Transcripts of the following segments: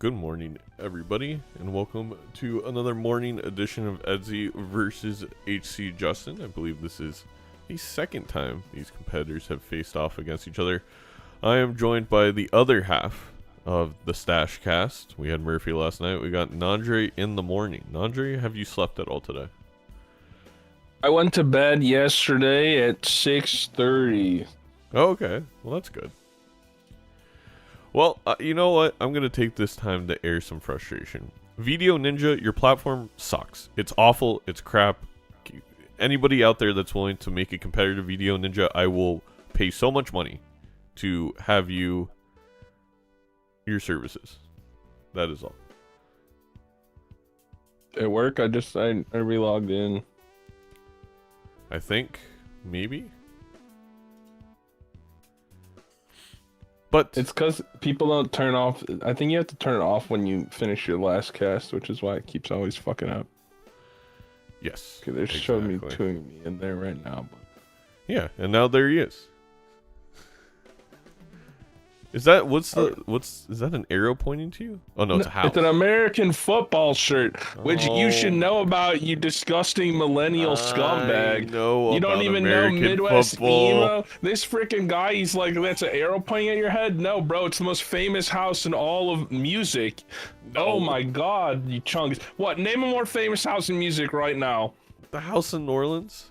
Good morning, everybody, and welcome to another morning edition of Edzy versus HCJustin. I believe this is the second time these competitors have faced off against each other. I am joined by the other half of the Stash Cast. We had Murphy last night. We got Nandre in the morning. Nandre, have you slept at all today? I went to bed yesterday at 6:30. Oh, okay. Well, that's good. Well, you know what? I'm going to take this time to air some frustration. Video Ninja, your platform sucks. It's awful. It's crap. Anybody out there that's willing to make a competitive Video Ninja, I will pay so much money to have your services. That is all. At work, I re-logged in. I think, maybe. But it's because people don't turn off. I think you have to turn it off when you finish your last cast, which is why it keeps always fucking up. Yes. Okay, they're showing me in there right now. But... yeah, and now there he is. Is that is that an arrow pointing to you? Oh no, it's a house. It's an American football shirt, which you should know about, you disgusting millennial scumbag. You don't even American know Midwest football. emo. This freaking guy, he's like, that's an arrow pointing at your head? No, bro, it's the most famous house in all of music. No. Oh my god, you chunks. What? Name a more famous house in music right now. The house in New Orleans.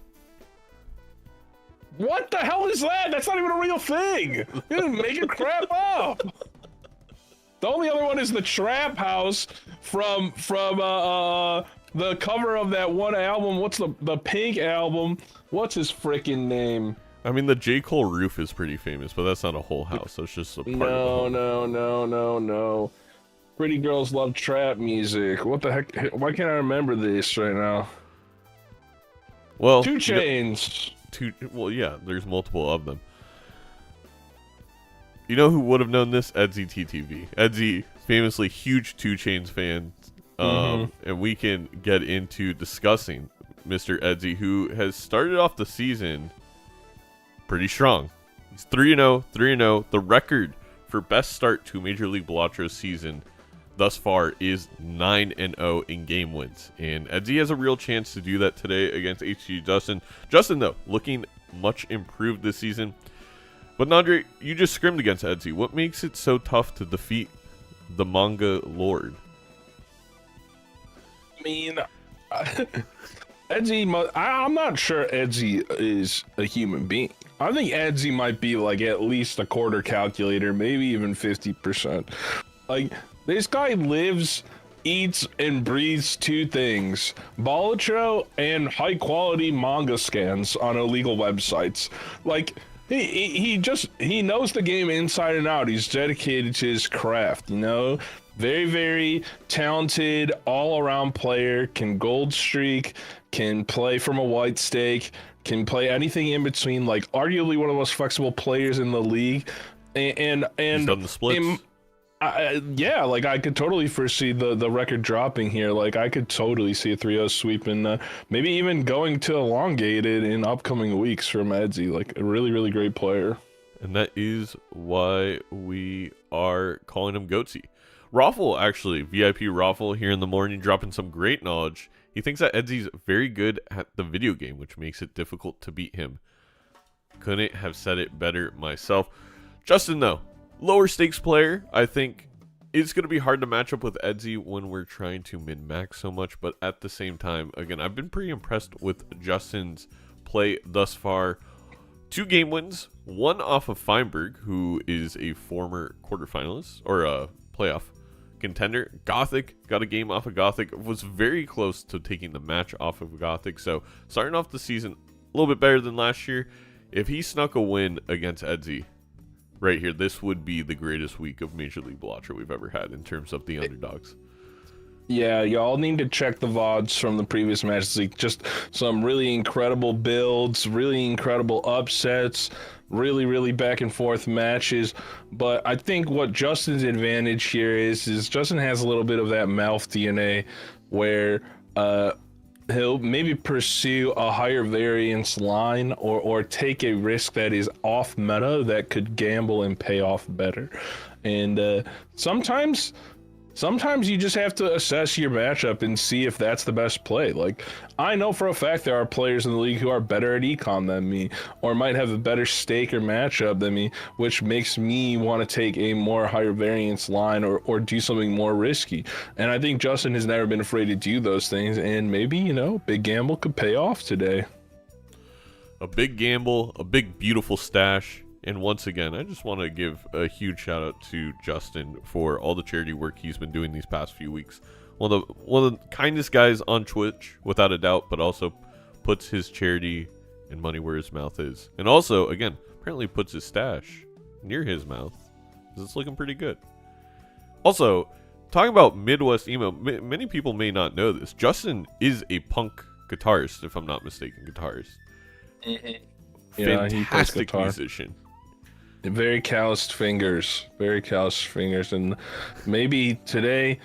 What the hell is that? That's not even a real thing. You're making crap up. The only other one is the Trap House from the cover of that one album. What's the Pink album? What's his freaking name? I mean, the J. Cole roof is pretty famous, but that's not a whole house. So it's just a part of the home. No. Pretty girls love trap music. What the heck? Why can't I remember this right now? Well, 2 Chainz. Well, yeah, there's multiple of them. You know who would have known this? Edzy TTV. Edzy, famously huge 2 Chainz fan. And we can get into discussing Mr. Edzy, who has started off the season pretty strong. He's 3-0, 3-0. The record for best start to Major League Balatro season thus far is 9-0 in game wins, and Edzy has a real chance to do that today against HCJustin. Justin, though, looking much improved this season. But Nandre, you just scrimmed against Edzy. What makes it so tough to defeat the manga lord? I mean, Edzy, I'm not sure Edzy is a human being. I think Edzy might be like at least a quarter calculator, maybe even 50%. Like, this guy lives, eats, and breathes 2 things: Balatro and high-quality manga scans on illegal websites. Like, he knows the game inside and out. He's dedicated to his craft, you know? Very, very talented, all-around player, can gold streak, can play from a white stake, can play anything in between, like, arguably one of the most flexible players in the league. And he's done the splits. Yeah, like I could totally foresee the record dropping here. Like I could totally see a 3-0 sweep and maybe even going to elongated in upcoming weeks from Edzy. Like a really, really great player. And that is why we are calling him Goatsy. Raffle, actually, VIP Raffle here in the morning, dropping some great knowledge. He thinks that Edzy's very good at the video game, which makes it difficult to beat him. Couldn't have said it better myself. Justin, though, lower stakes player, I think it's going to be hard to match up with Edzy when we're trying to min-max so much, but at the same time, again, I've been pretty impressed with Justin's play thus far. 2 game wins, 1 off of Feinberg, who is a former quarterfinalist, or a playoff contender. Gothic got a game off of Gothic, was very close to taking the match off of Gothic, so starting off the season a little bit better than last year. If he snuck a win against Edzy right here, this would be the greatest week of Major League Balatro we've ever had in terms of the underdogs. Yeah, y'all need to check the VODs from the previous matches. Like just some really incredible builds, really incredible upsets, really, really back and forth matches. But I think what Justin's advantage here is Justin has a little bit of that mouth DNA where he'll maybe pursue a higher variance line or take a risk that is off meta that could gamble and pay off better. And sometimes sometimes you just have to assess your matchup and see if that's the best play. Like, I know for a fact there are players in the league who are better at econ than me, or might have a better stake or matchup than me, which makes me want to take a more higher variance line or do something more risky. And I think Justin has never been afraid to do those things, and maybe, you know, big gamble could pay off today. A big gamble, a big beautiful stash. And once again, I just want to give a huge shout out to Justin for all the charity work he's been doing these past few weeks. One of the kindest guys on Twitch, without a doubt, but also puts his charity and money where his mouth is. And also, again, apparently puts his stash near his mouth, because it's looking pretty good. Also, talking about Midwest emo, many people may not know this. Justin is a punk guitarist, if I'm not mistaken, guitarist. Yeah, he plays Fantastic guitar. musician. Very calloused fingers, and maybe today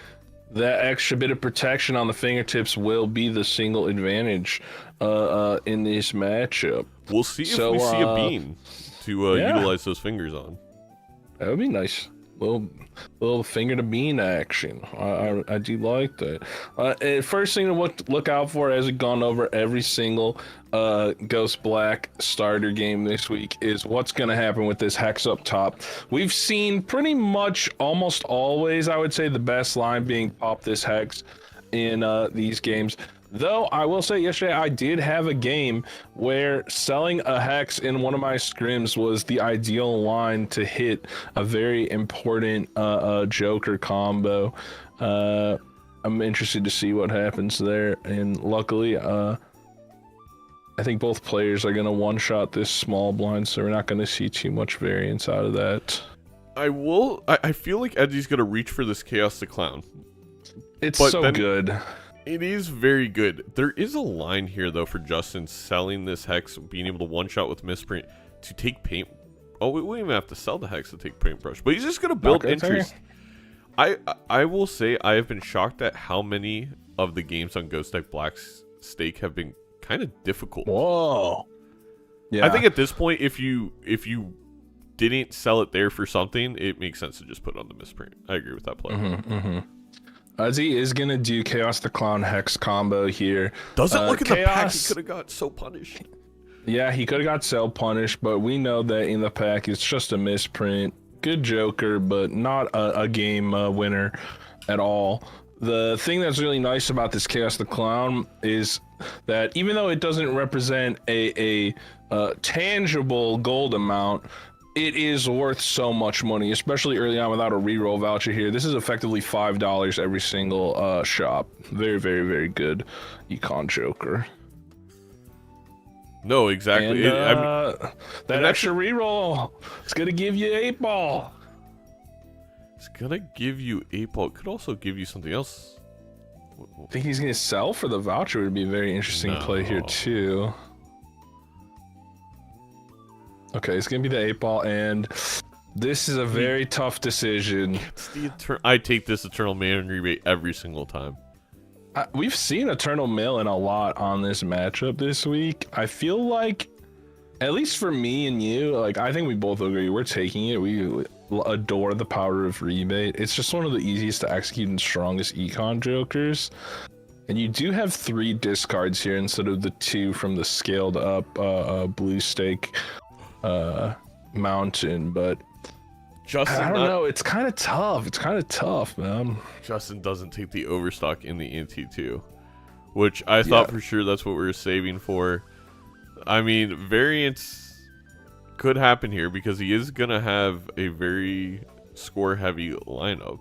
that extra bit of protection on the fingertips will be the single advantage in this matchup. We'll see if we see a bean to utilize those fingers on. That would be nice. Little finger to bean action. I do like that. First thing to look out for, as we've gone over every single Ghost Black starter game this week, is what's going to happen with this hex up top. We've seen pretty much almost always, I would say, the best line being pop this hex in these games. Though I will say yesterday I did have a game where selling a hex in one of my scrims was the ideal line to hit a very important Joker combo. I'm interested to see what happens there, and luckily I think both players are going to one-shot this small blind, so we're not going to see too much variance out of that. I feel like Edzy's going to reach for this Chaos the Clown. It's so good. It is very good. There is a line here, though, for Justin selling this hex, being able to one-shot with misprint to take paint. Oh, we won't even have to sell the hex to take paintbrush, but he's just going to build interest. I will say I have been shocked at how many of the games on Ghost Deck Black's stake have been kind of difficult. Whoa. Yeah. I think at this point, if you didn't sell it there for something, it makes sense to just put it on the misprint. I agree with that play. Edzy is going to do Chaos the Clown Hex combo here. Doesn't look at the pack. He could have got so punished. Yeah, he could have got so punished, but we know that in the pack it's just a misprint. Good Joker, but not a game winner at all. The thing that's really nice about this Chaos the Clown is that even though it doesn't represent a tangible gold amount, it is worth so much money, especially early on without a reroll voucher here. This is effectively $5 every single shop. Very, very, very good econ Joker. No, exactly. And, that extra reroll, it's going to give you 8-ball. It's going to give you 8-ball. It could also give you something else. I think he's going to sell for the voucher. Would be a very interesting play here, too. Okay, it's going to be the 8-ball, and this is a very tough decision. I take this Eternal Man rebate every single time. We've seen Eternal Mail-In a lot on this matchup this week. I feel like, at least for me and you, like, I think we both agree, we're taking it. We adore the power of rebate. It's just one of the easiest to execute and strongest econ Jokers. And you do have 3 discards here instead of the 2 from the scaled up blue stake mountain, but Justin, I don't know. It's kind of tough. Man. Justin doesn't take the overstock in the NT2, which I thought for sure that's what we were saving for. I mean, variance could happen here because he is gonna have a very score-heavy lineup.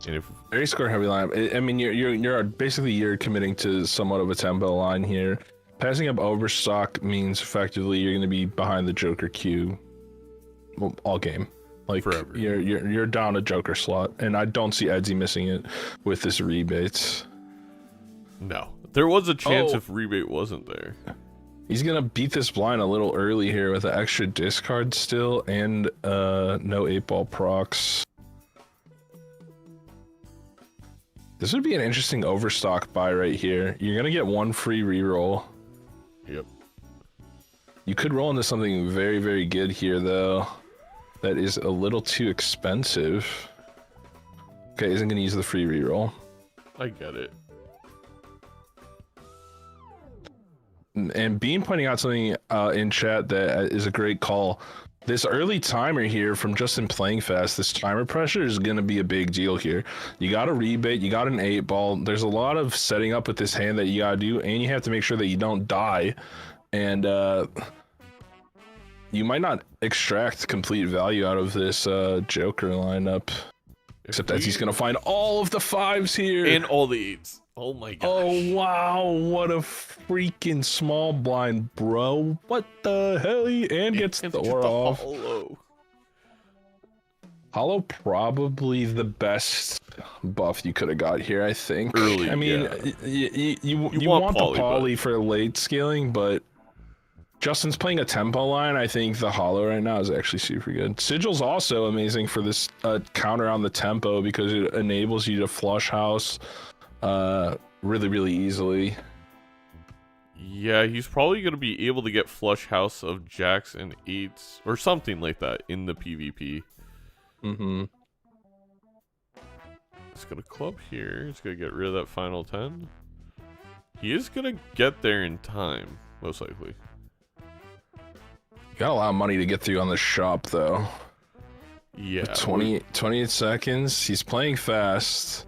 And if very score-heavy lineup, I mean, you're committing to somewhat of a tempo line here. Passing up overstock means effectively you're going to be behind the Joker queue all game. Like forever. You're down a Joker slot, and I don't see Edzy missing it with this rebate. No, there was a chance if rebate wasn't there. He's gonna beat this blind a little early here with an extra discard still and no 8-ball procs. This would be an interesting overstock buy right here. You're gonna get 1 free reroll. Yep. You could roll into something very, very good here, though. That is a little too expensive. Okay, isn't gonna use the free reroll. I get it. And Bean pointing out something in chat that is a great call. This early timer here from Justin playing fast, this timer pressure is going to be a big deal here. You got a rebate, you got an 8-ball. There's a lot of setting up with this hand that you got to do, and you have to make sure that you don't die. And you might not extract complete value out of this Joker lineup. Except that he's going to find all of the 5s here. And all the 8s. Oh my gosh. Oh, wow. What a freaking small blind, bro. What the hell? And gets the aura off. Hollow probably the best buff you could have got here, I think. Early, I mean, yeah. you want the poly for late scaling, but Justin's playing a tempo line. I think the Hollow right now is actually super good. Sigil's also amazing for this counter on the tempo because it enables you to flush house really, really easily. Yeah, he's probably going to be able to get flush house of jacks and 8s or something like that in the PvP. Mm-hmm. He's going to club here. He's going to get rid of that final 10. He is going to get there in time, most likely. Got a lot of money to get through on the shop, though. Yeah. 28 seconds. He's playing fast.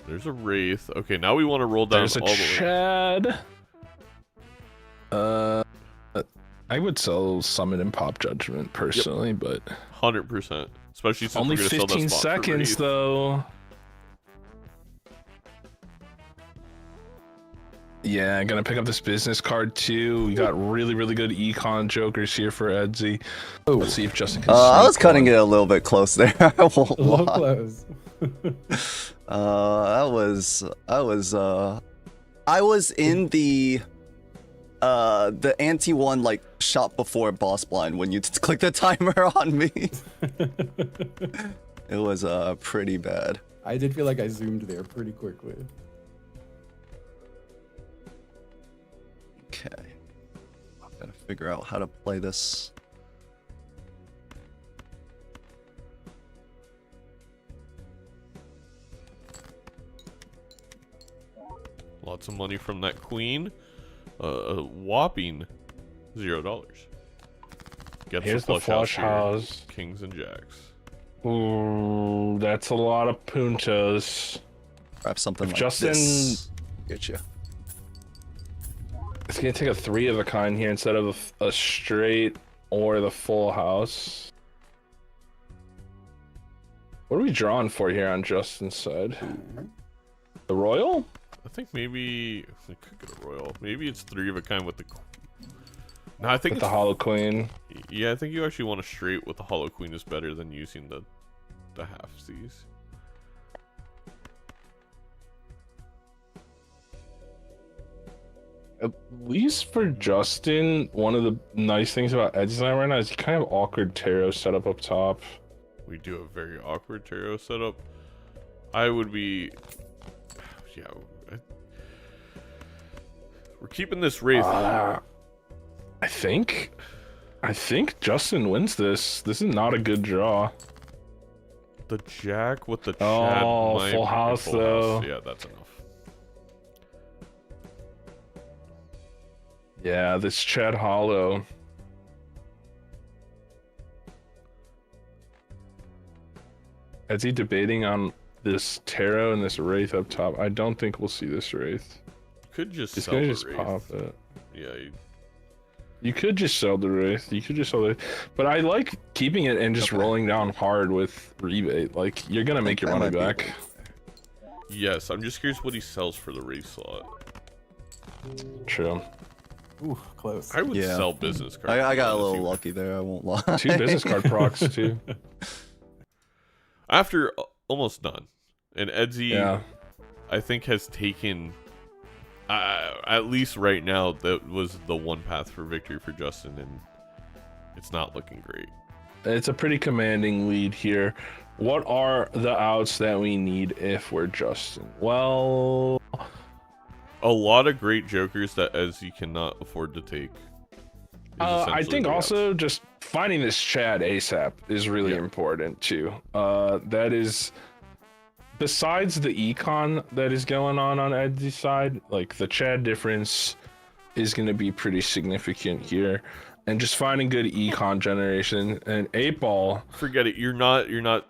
There's a Wraith. Okay, now we want to roll down There's a all the way. Chad. I would sell Summon and Pop Judgment personally, but 100%. Especially since only we're gonna 15 sell that spot seconds for Wraith. though. Yeah, gonna pick up this business card too. We got really, really good econ jokers here for Edzy. Let's see if Justin can. I was cutting it a little bit close there. I won't A little lie. close. I was in the anti one like shot before boss blind when you click the timer on me. It was pretty bad. I did feel like I zoomed there pretty quickly. Okay, gotta figure out how to play this. Lots of money from that queen. A whopping $0. Gets Here's the the flush flush house. house. Kings and jacks. Ooh, that's a lot of puntos. Grab something If like Justin- this. Get you. It's gonna take a 3 of a kind here instead of a straight or the full house. What are we drawing for here on Justin's side? The royal? I think maybe we could get a royal. Maybe it's 3 of a kind with the. No, I think With it's, the hollow queen. yeah, I think you actually want a straight with the hollow queen is better than using the half C's. At least for Justin, one of the nice things about Edzy right now is he kind of awkward tarot setup up top. We do a very awkward tarot setup. I would be, yeah. We're keeping this Wraith. I think Justin wins this. This is not a good draw. The jack with the Chad. Oh, might full be house, full though. house. Yeah, that's enough. Yeah, this Chad Hollow. Is he debating on this tarot and this Wraith up top? I don't think we'll see this Wraith. Could just He's sell gonna the just Wraith. pop it. Yeah, You could just sell the Wraith. You could just sell it. But I like keeping it and just rolling down hard with rebate. Like, you're gonna make your money back. yes. I'm just curious what he sells for the Wraith slot. True. Ooh, close. I would Yeah. sell business cards. I got a honestly. little lucky there. I won't lie. 2 business card procs, too. After almost done, and Edzy, Yeah. I think has taken. At least right now, that was the one path for victory for Justin, and it's not looking great. It's a pretty commanding lead here. What are the outs that we need if we're Justin? Well, A lot of great jokers that Edzy cannot afford to take. I think also just finding this Chad ASAP is really Yeah. important too. That is besides the econ that is going on Edzy's side, like the Chad difference is going to be pretty significant here. And just finding good econ generation and 8-ball. Forget it. You're not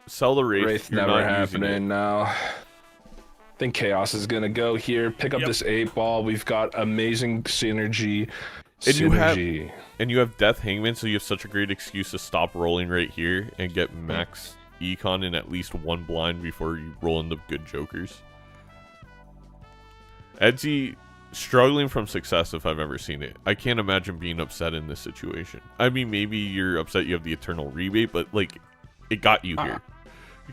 sell the Wraith. You're never not using happening it. now. I think Chaos is gonna go here. Pick up this 8-ball. We've got amazing synergy. And you have Death Hangman, so you have such a great excuse to stop rolling right here and get max econ in at least one blind before you roll in the good jokers. Edzy struggling from success if I've ever seen it. I can't imagine being upset in this situation. I mean, maybe you're upset you have the Eternal Rebate, but like, it got you here.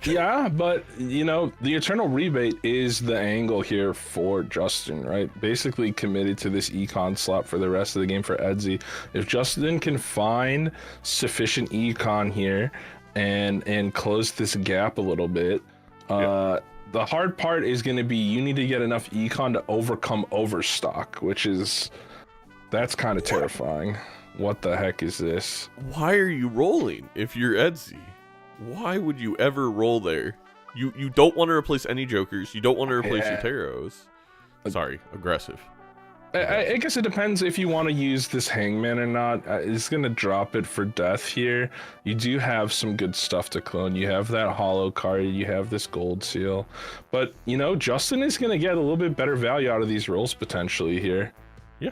Yeah, but you know, the Eternal Rebate is the angle here for Justin, right? Basically committed to this econ slot for the rest of the game for Edzy. If Justin can find sufficient econ here and close this gap a little bit, the hard part is going to be you need to get enough econ to overcome overstock, that's kind of terrifying. What the heck is this? Why are you rolling if you're Edzy? Why would you ever roll there? You don't want to replace any jokers. You don't want to replace your Taros. Sorry, aggressive. I guess it depends if you want to use this Hangman or not. It's going to drop it for death here. You do have some good stuff to clone. You have that hollow card. You have this gold seal. But, you know, Justin is going to get a little bit better value out of these rolls potentially here. Yeah.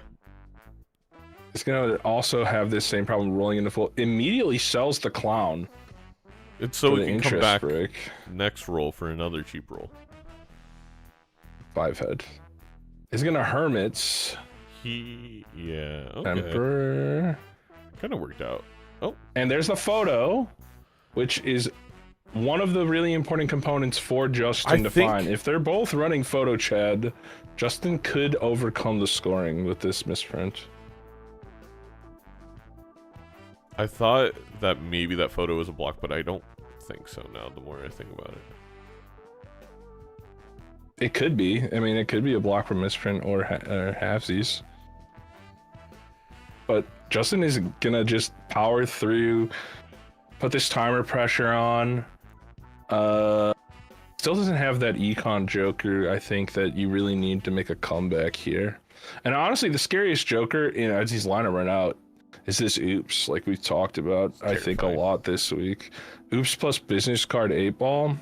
It's going to also have this same problem rolling into full. Immediately sells the clown. It's so we can come back break. Next roll for another cheap roll. 5 head. He's gonna hermits. Okay. Emperor. Kind of worked out. Oh. And there's the photo, which is one of the really important components for Justin to find. If they're both running photo Chad, Justin could overcome the scoring with this misprint. I thought that maybe that photo was a block, but I don't think so now, the more I think about it. It could be. I mean, it could be a block from misprint or halvesies. But Justin is gonna just power through, put this timer pressure on. Still doesn't have that econ joker, I think, that you really need to make a comeback here. And honestly, the scariest joker in Edzy's lineup right now is this Oops, like we've talked about, I think, a lot this week. Oops plus business card 8-ball.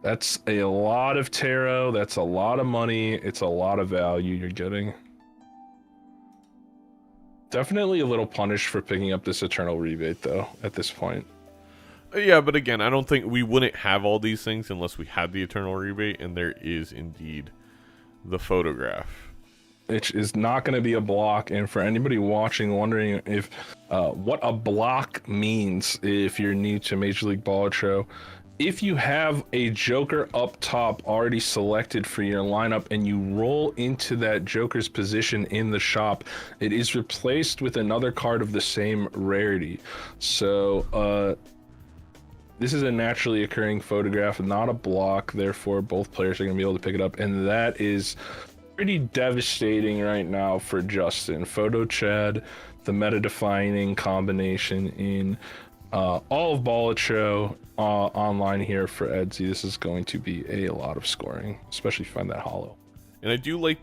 That's a lot of tarot. That's a lot of money. It's a lot of value you're getting. Definitely a little punished for picking up this Eternal Rebate, though, at this point. Yeah, but again, I don't think we wouldn't have all these things unless we had the Eternal Rebate, and there is indeed the photograph. Which is not going to be a block, and for anybody watching wondering if what a block means if you're new to Major League Balatro, if you have a joker up top already selected for your lineup and you roll into that joker's position in the shop, it is replaced with another card of the same rarity. So this is a naturally occurring photograph, not a block, therefore both players are going to be able to pick it up, and that is pretty devastating right now for Justin. Photo Chad, the meta-defining combination in all of Balatro online here for Edzy. This is going to be a lot of scoring, especially if you find that hollow. And I do like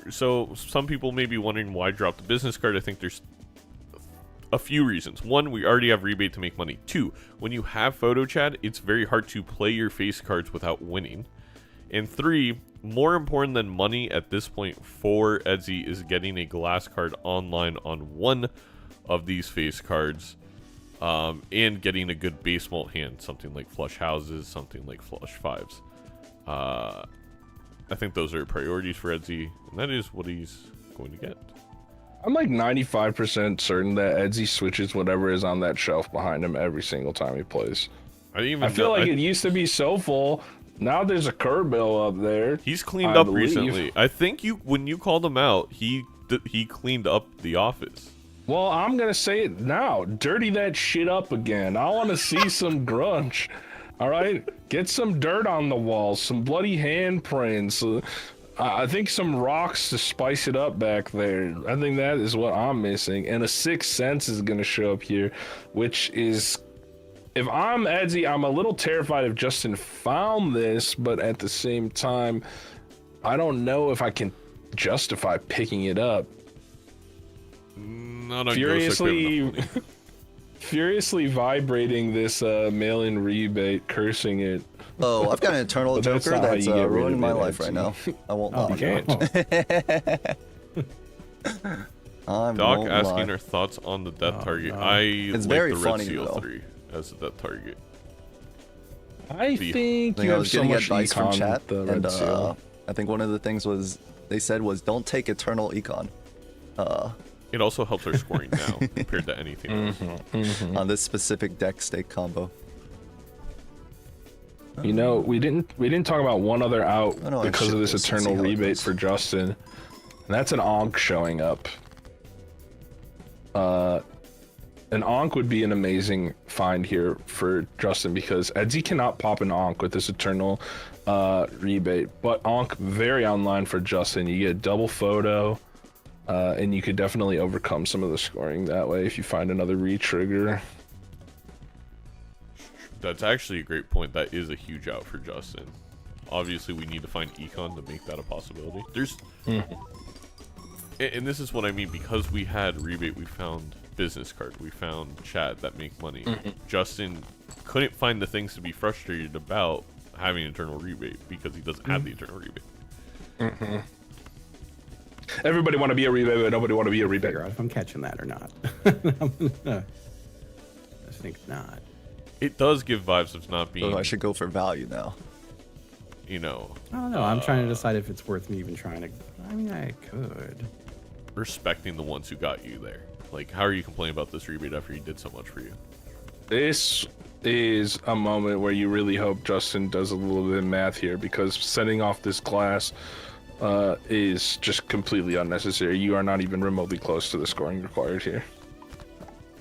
so some people may be wondering why drop the business card. I think there's a few reasons. One, we already have rebate to make money. Two, when you have Photo Chad, it's very hard to play your face cards without winning. And three, more important than money at this point for Edzy is getting a glass card online on one of these face cards, and getting a good base mult hand, something like flush houses, something like flush fives. I think those are priorities for Edzy, and that is what he's going to get. I'm like 95% certain that Edzy switches whatever is on that shelf behind him every single time he plays. I feel like it used to be so full. Now there's a Kerbill up there. He's cleaned up recently. I think when you called him out, he cleaned up the office. Well, I'm gonna say it now. Dirty that shit up again. I want to see some grunge. All right, get some dirt on the walls, some bloody handprints. I think some rocks to spice it up back there. I think that is what I'm missing. And a Sixth Sense is gonna show up here, which is if I'm Edzy, I'm a little terrified if Justin found this, but at the same time, I don't know if I can justify picking it up. Not on Ghost, I have enough money. Furiously vibrating this mail-in rebate, cursing it. Oh, I've got an eternal But that's Joker not how that's you get rid ruining of my it, life right now. I won't lie. You can't. I Doc won't asking lie. our thoughts on the death target. no. I It's like very the Red funny, Seal though. 3 as the death target. I think I you was have so getting much advice from econ chat, with the and red seal. I think one of the things they said was don't take eternal econ. It also helps our scoring now compared to anything else. On this specific deck stake combo. You know, we didn't talk about one other out I know, I because of ship this this and see eternal how it rebate goes. for Justin, and that's an Onk showing up. An Onk would be an amazing find here for Justin because Edzy cannot pop an Onk with this eternal rebate, but Onk very online for Justin. You get double photo, and you could definitely overcome some of the scoring that way if you find another re-trigger. That's actually a great point. That is a huge out for Justin. Obviously, we need to find econ to make that a possibility. There's, and this is what I mean, because we had rebate, we found business card, we found chat that make money. Justin couldn't find the things to be frustrated about having eternal rebate because he doesn't have the eternal rebate. Everybody want to be a rebate, but nobody want to be a rebate. Figure out if I'm catching that or not. I think not. It does give vibes of not being, So I should go for value now. you know, I don't know. I'm trying to decide if it's worth me even trying to. I mean, I could. respecting the ones who got you there. Like, how are you complaining about this rebate after he did so much for you? This is a moment where you really hope Justin does a little bit of math here, because setting off this glass is just completely unnecessary. You are not even remotely close to the scoring required here.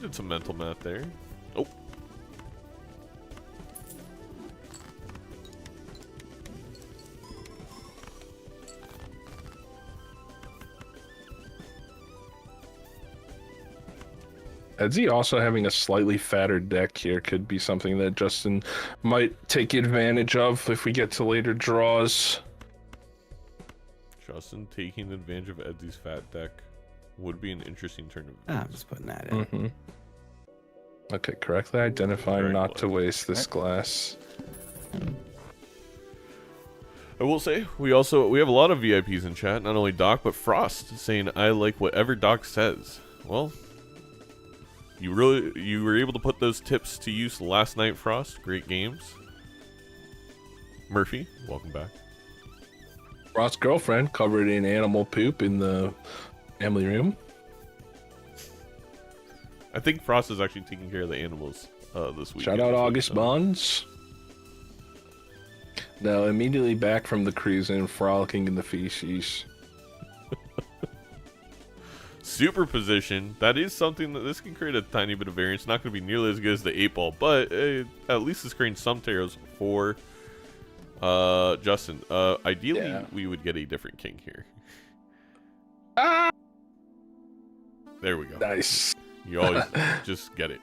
Did some mental math there. Oh. Edzy also having a slightly fatter deck here could be something that Justin might take advantage of if we get to later draws. Justin taking advantage of Edzy's fat deck would be an interesting turn of I'm events. just putting that in. Okay, correctly identifying Very not to close. waste this glass. I will say we have a lot of VIPs in chat, not only Doc but Frost saying I like whatever Doc says. Well, you were able to put those tips to use last night, Frost. Great games. Murphy, welcome back. Frost's girlfriend covered in animal poop in the family room. I think Frost is actually taking care of the animals this week. Shout out August Bonds. Now immediately back from the cruise and frolicking in the feces. Superposition, that is something that this can create a tiny bit of variance. Not going to be nearly as good as the 8-ball, but at least it's creating some taros for Justin. Ideally, Yeah. we would get a different king here. Ah! There we go. Nice. You always just get it.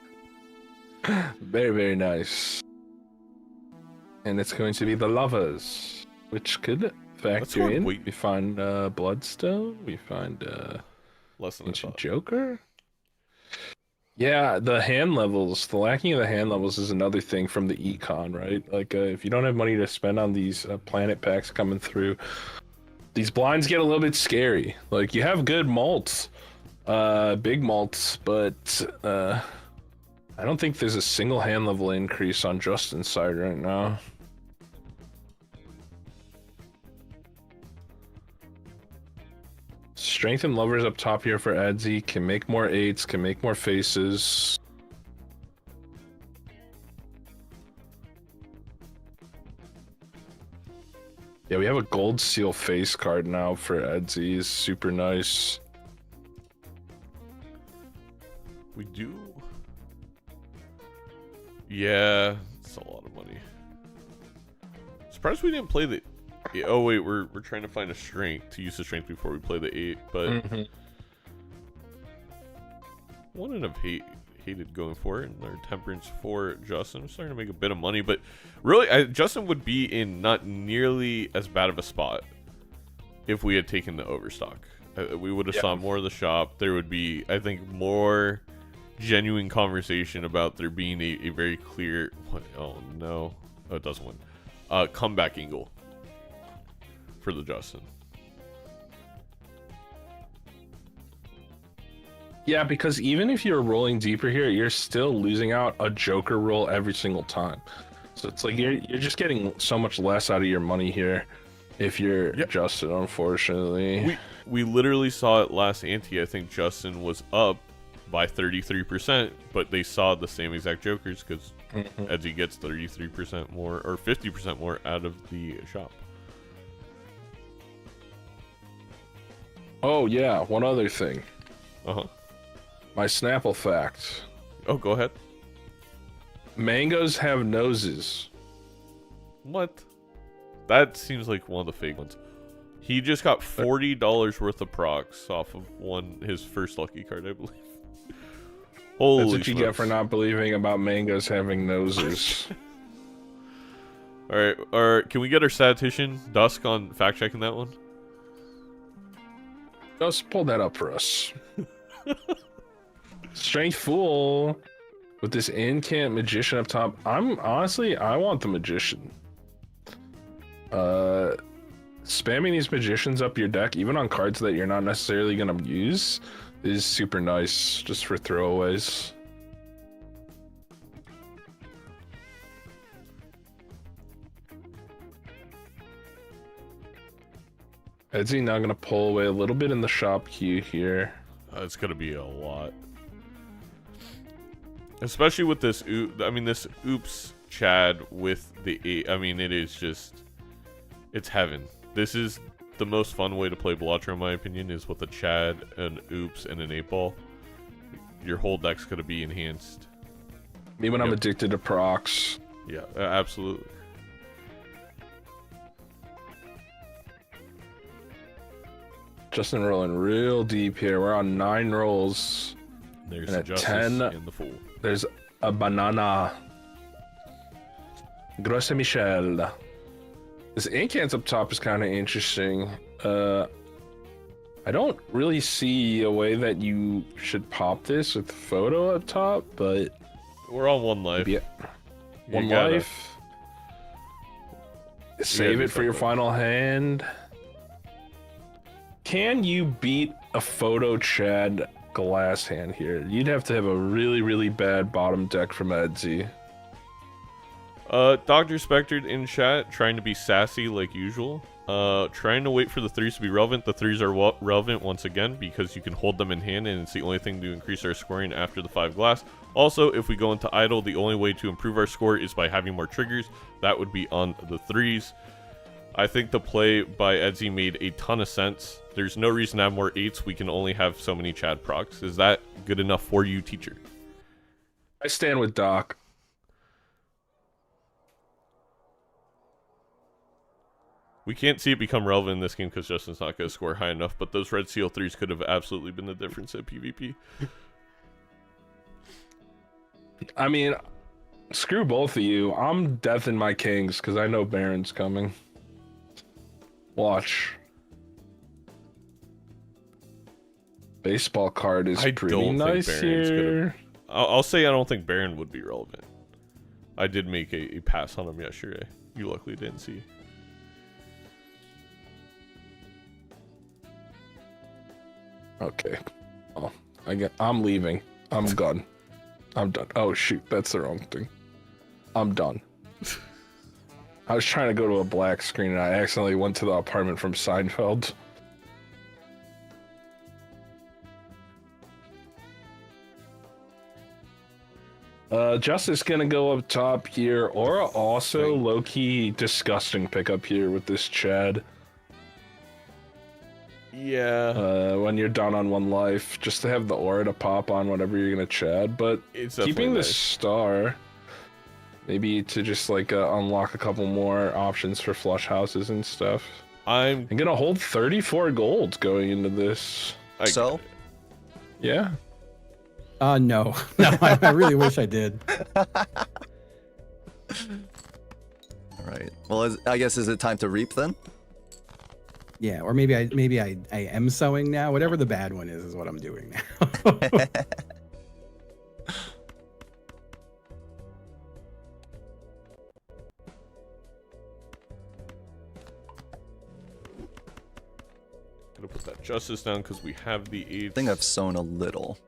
Very, very nice. And it's going to be the lovers, which could Let's factor go in. wait. We find Bloodstone. We find Less than I Ancient thought. Joker. Yeah, the hand levels, the lacking of the hand levels is another thing from the econ, right? Like, if you don't have money to spend on these planet packs coming through, these blinds get a little bit scary. Like, you have good malts, big malts, but I don't think there's a single hand level increase on Justin's side right now. Strength and lovers up top here for Edzy. Can make more 8s, can make more faces. Yeah, we have a gold seal face card now for Edzy. Is super nice. We do. Yeah, it's a lot of money. Surprised we didn't play the. Yeah, oh wait, we're trying to find a strength to use the strength before we play the 8, but wouldn't have allocated going forward, and our temperance for Justin. I'm starting to make a bit of money, but really, Justin would be in not nearly as bad of a spot if we had taken the overstock. We would have saw more of the shop. There would be, I think, more genuine conversation about there being a very clear, oh no, it doesn't win, comeback angle for the Justin. Yeah, because even if you're rolling deeper here, you're still losing out a Joker roll every single time. So it's like you're just getting so much less out of your money here if you're Justin, unfortunately. We literally saw it last ante. I think Justin was up by 33%, but they saw the same exact Jokers because Edzy gets 33% more or 50% more out of the shop. Oh yeah, one other thing. My Snapple fact. Oh, go ahead. Mangoes have noses. What? That seems like one of the fake ones. He just got $40 worth of procs off of his first lucky card, I believe. Holy That's what you smokes. get for not believing about mangoes having noses. All right. Can we get our statistician Dusk on fact checking that one? Just pull that up for us. Strength Fool with this incant magician up top. I want the magician. Spamming these magicians up your deck, even on cards that you're not necessarily gonna use, is super nice just for throwaways. Edzy now gonna pull away a little bit in the shop queue here. It's gonna be a lot, especially with this. This oops Chad with the 8. I mean, it is just, it's heaven. This is the most fun way to play Balatro, in my opinion, is with a Chad, an oops, and an 8-ball. Your whole deck's gonna be enhanced. Me when I'm addicted to procs. Yeah, absolutely. Justin rolling real deep here. We're on 9 rolls. There's and the at Justice 10, and the Fool. There's a banana. Grosse Michel. This incant up top is kind of interesting. I don't really see a way that you should pop this with photo up top, but We're on 1 life. yeah, You 1 gotta- life. Save do it for your something. final hand. Can you beat a photo Chad glass hand here? You'd have to have a really, really bad bottom deck from Edzy. Dr. Spectred in chat, trying to be sassy like usual. Trying to wait for the 3s to be relevant. The 3s are relevant once again because you can hold them in hand and it's the only thing to increase our scoring after the 5 glass. Also, if we go into idle, the only way to improve our score is by having more triggers. That would be on the 3s. I think the play by Edzy made a ton of sense. There's no reason to have more 8s. We can only have so many Chad procs. Is that good enough for you, teacher? I stand with Doc. We can't see it become relevant in this game because Justin's not going to score high enough, but those Red Seal 3s could have absolutely been the difference at PvP. I mean, screw both of you. I'm death in my kings because I know Baron's coming. Watch. Baseball card is I pretty don't think nice Baron's here. I'll say I don't think Baron would be relevant. I did make a pass on him yesterday. You luckily didn't see. Okay. Oh, I'm leaving. I'm done. I'm done. Oh shoot, that's the wrong thing. I'm done. I was trying to go to a black screen and I accidentally went to the apartment from Seinfeld. Justice gonna go up top here. Aura also low-key disgusting pickup here with this Chad. Yeah. When you're down on 1 life, just to have the aura to pop on whatever you're gonna Chad, but It's keeping definitely the nice. star, maybe to just like unlock a couple more options for flush houses and stuff. I'm gonna hold 34 gold going into this. So, Yeah. No, no, I really wish I did. All right. Well, I guess is it time to reap then? Yeah, or maybe I am sewing now. Whatever the bad one is what I'm doing now. Gonna put that justice down because we have the I eight. think I've sewn a little.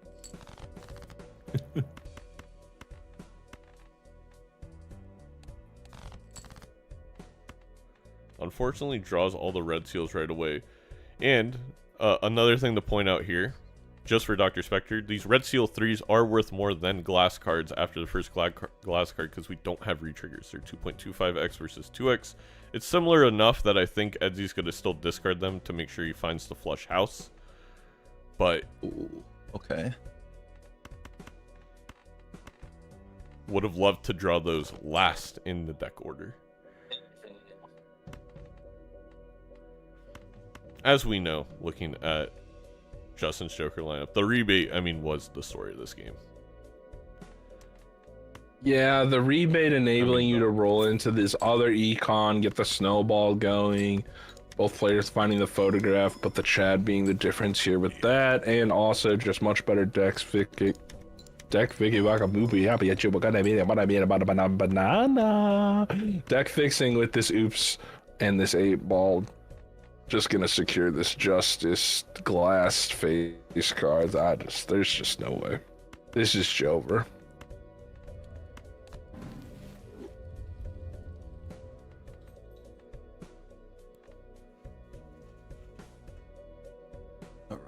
Unfortunately, draws all the red seals right away. And another thing to point out here, just for Dr. Spectre, these red seal 3s are worth more than glass cards after the first glass card because we don't have retriggers. They're 2.25x versus 2x. It's similar enough that I think Edzy's going to still discard them to make sure he finds the flush house. But Ooh, okay. would have loved to draw those last in the deck order. As we know, looking at Justin's Joker lineup, the rebate, I mean, was the story of this game. Yeah, the rebate enabling you to roll into this other econ, get the snowball going, both players finding the photograph, but the Chad being the difference here with that, and also just much better deck fixing with this oops and this 8-ball. Just gonna secure this Justice glass face cards. There's just no way. This is Jover.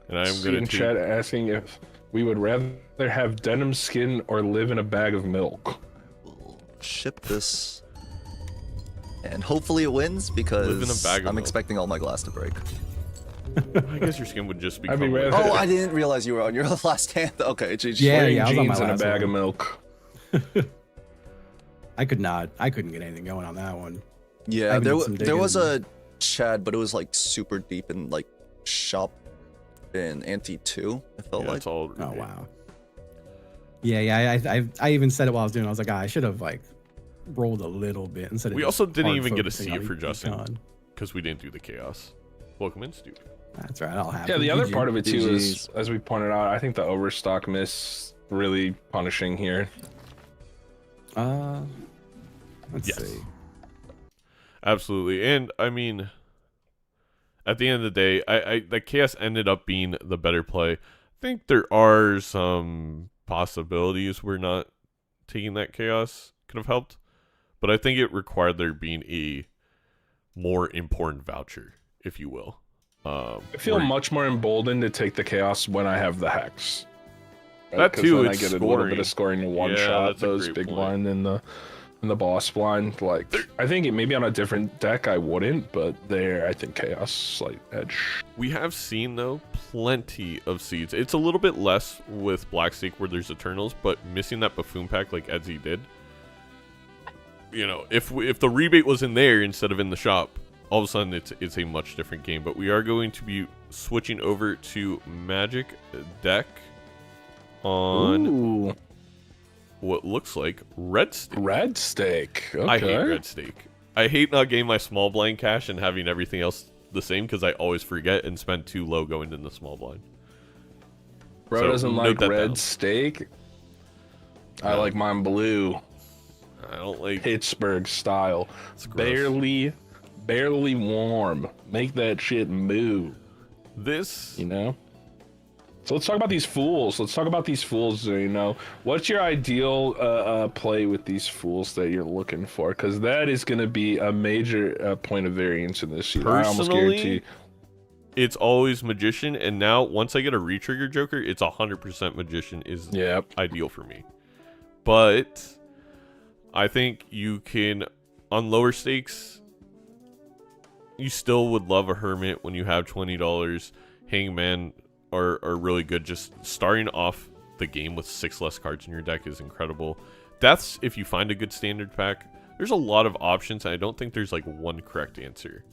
And I'm going to chat asking if we would rather have denim skin or live in a bag of milk. We'll ship this. And hopefully it wins because I'm milk. expecting all my glass to break. I guess your skin would just become. I'd be rather- Oh, I didn't realize you were on your last hand. Okay, GG. Yeah, Wearing I was on my jeans and a last bag one. of milk. I couldn't get anything going on that one. Yeah, I've there, done some there was digging. a Chad, but it was like super deep in like shop in Ante 2. I felt Yeah, like. it's all Oh rebate. wow. Yeah. I even said it while I was doing it. I was like, I should have like rolled a little bit instead of. We just also didn't hard even get to focusing see on it for each Justin econ. because we didn't do the chaos. Welcome in, Stu. That's right. I'll have. Yeah, the other part of it too is, GGs. as we pointed out, I think the overstock miss really punishing here. Let's Yes. see. Absolutely, and I mean, at the end of the day, I the chaos ended up being the better play. I think there are some possibilities we're not taking that chaos could have helped, but I think it required there being a more important voucher, if you will. I feel where- much more emboldened to take the chaos when I have the hex. That 'Cause too, then I it's get a little bit scoring. of scoring in one Yeah, shot. that's a Those great big point. blind in the boss blind. Like I think it maybe on a different deck I wouldn't, but there I think chaos slight edge. We have seen, though, plenty of seeds. It's a little bit less with Black Stake where there's Eternals, but missing that Buffoon pack like Edzy did. You know, if the rebate was in there instead of in the shop, all of a sudden it's a much different game. But we are going to be switching over to Magic deck on Ooh, what looks like Red Stake. red stake. Okay. I hate Red Stake. I hate not getting my small blind cash and having everything else the same because I always forget and spend too low going in the small blind. Bro So, doesn't note like that red down. steak. I No. like mine blue, I don't like Pittsburgh style. it's gross. Barely warm. Make that shit move. This. You know. So let's talk about these fools. You know, what's your ideal play with these fools that you're looking for? Because that is going to be a major point of variance in this year. I almost Personally, guarantee. It's always Magician, and now once I get a retrigger Joker, it's 100% Magician is Yep. ideal for me. But I think you can, on lower stakes, you still would love a Hermit when you have $20. Hangman are really good. Just starting off the game with 6 less cards in your deck is incredible. Deaths, if you find a good standard pack, there's a lot of options, and I don't think there's like one correct answer.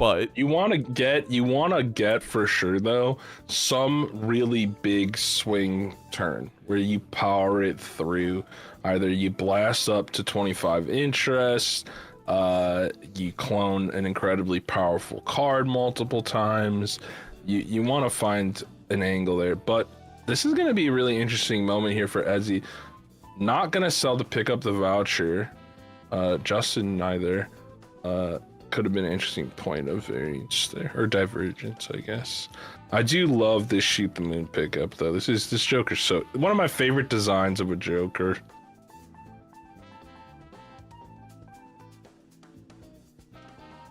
but You want to get for sure though some really big swing turn where you power it through. Either you blast up to 25 interest, you clone an incredibly powerful card multiple times. You want to find an angle there, but this is going to be a really interesting moment here for Edzy. Not going to sell to pick up the voucher. Justin neither. Could have been an interesting point of variance there, or divergence, I guess. I do love this Shoot the Moon pickup though. This Joker's so one of my favorite designs of a Joker.